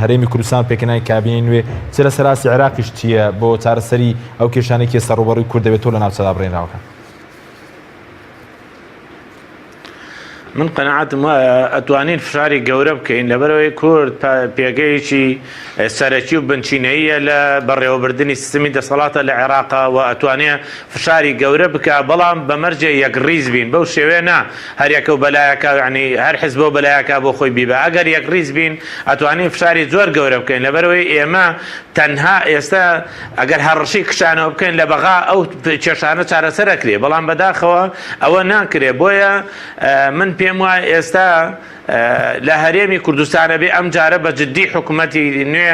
هەرێمی کوردستان پێکەنای کابینی نوێ چ لە سەراستی عێراقیش چییە بۆ چارەسەری ئەو کێشانێکی ئێستا ڕوبەڕووی کورد دەبێتەوە لە ناوچەدا بڕێنراوەکان؟ من قەنەعەتم وایە ئەتوانین فشاری گەورە بکەین لەبەرەوەی کورد پێگەیەکی سەرەکی و بنچینەیە لە بەڕێوەبردننی سیستمی دەسەڵاتە لە عێراقا و ئەتوانێت فشاری گەورە بکە بەڵام بەمەرجێ یەکڕیز بین بەو شێوێ نا هەریەکە و بەلایەکە ینی هەر حیزب بۆ بەلایەکە بۆ خۆی بیبە ئەگەر یەکڕیز بین ئەتوانین فشاری زۆر گەورە بکەین لەبەرەوەی ئێمە تەنها ئێستا ئەگەر هەڕەشی کشانەوە بکەین لە بەغا ئەو کێشانە چارەسەرەکرێ بەڵام بەداخەوە ئەوە ناکرێ بۆیە من پێم وایە ئێستا لە هەرێمی کوردستانە بێ ئەم جارە بە جددی حکوومەتی نوێ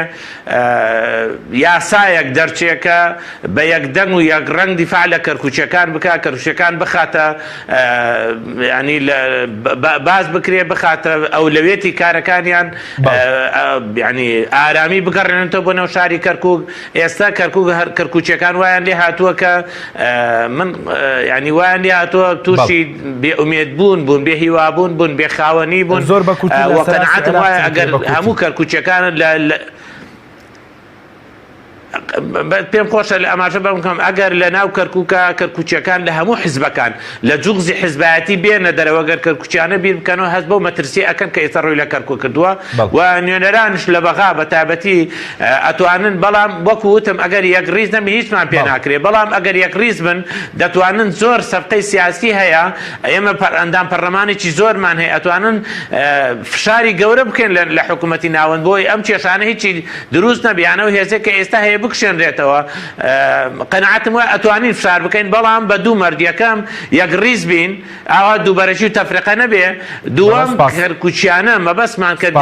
یاسایەک دەرچێکە بە یەکدەنگ و یەکڕەنگ دیفاع لە کەرکوچەکان بکە کەرکوچەکان بخاتە ینی باز بکرێ بخاتە ئەولەوێتی کارەکانیان ینی ئارامی بگەڕێنێتەوە بۆ نەو شاری کەرکوک ئێستا کەرکوچەکان وایان لێ هاتووە کە من ینی وایان لێ هاتووە تووشی بێئومێد بوون بێ هیوابوون بوون بێ خاوەنی بوون زۆر بە وەقەنەعەتم وایە ئەگەر هەموو کەرکوچەکان پێم خۆشە لە ئەماژە بکەم ئەگەر لە ناو کەرکووکە کەرکوچەکان لە هەموو حیزبەکان لە جوغزی حیزبایەتی بێنە دەرەوەگەر کەرکوچیانە بیر بکەنەوە هەست بەو مەترسی ئەەکەن کە ئێستا ڕووی لە کەرکوو کردووە و نوێنەرانش لە بەغا بە تایبەتی ئەتوانن بەڵام وەکو وتم ئەگەر یەکڕیز نەبی هیچمان پێ ناکرێ بەڵام ئەگەر یەکڕیز بن دەتوانن زۆر سەفتەی سیاسی هەیە ئێمە ئەندام پەرلەمانێکی زۆرمان هەیە ئەتوانن فشاری گەورە بکەن لە حکوومەتی ناوەند بۆی ئەم کێشانە هیچی دروست نەبیانەوە هێزێک کە ئێستا هەیە بکشێنرێتەوە قەنەعەتم وایە ئەتوانین فشار بکەین بەڵام بە دوو مەرج یەکەم یەکڕیز بین ئاوا دووبەرەشی و تەفریقە نەبێ دووەم کەرکوچیانە مەبەستمان کرد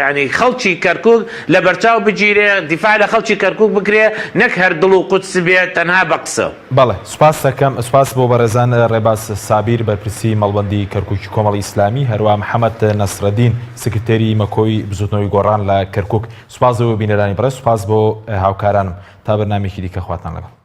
ینی خەڵکی کەرکوک لە بەرچاو بگیرێ دیفاع لە خەڵکی کەرکوک بکرێ نەک هەر دڵ و قودس بێت تەنها بە قسە. بەڵێ سوپاس دەکەم سوپاس بۆ بەڕێزان ڕێباز سابیر بەرپرسی مەڵبەندی کەرکووکی کۆمەڵی ئیسلامی هەروە محەممەد نەسرەدین سکرتێری مەکۆی بزوتنەوەی گۆڕان لە کەرکوک سوپاس بۆ بینەرانی بەڕێز سوپاس بۆ هاوکارانم تا بەرنامێکی دیکە خواتان لەگەڵ.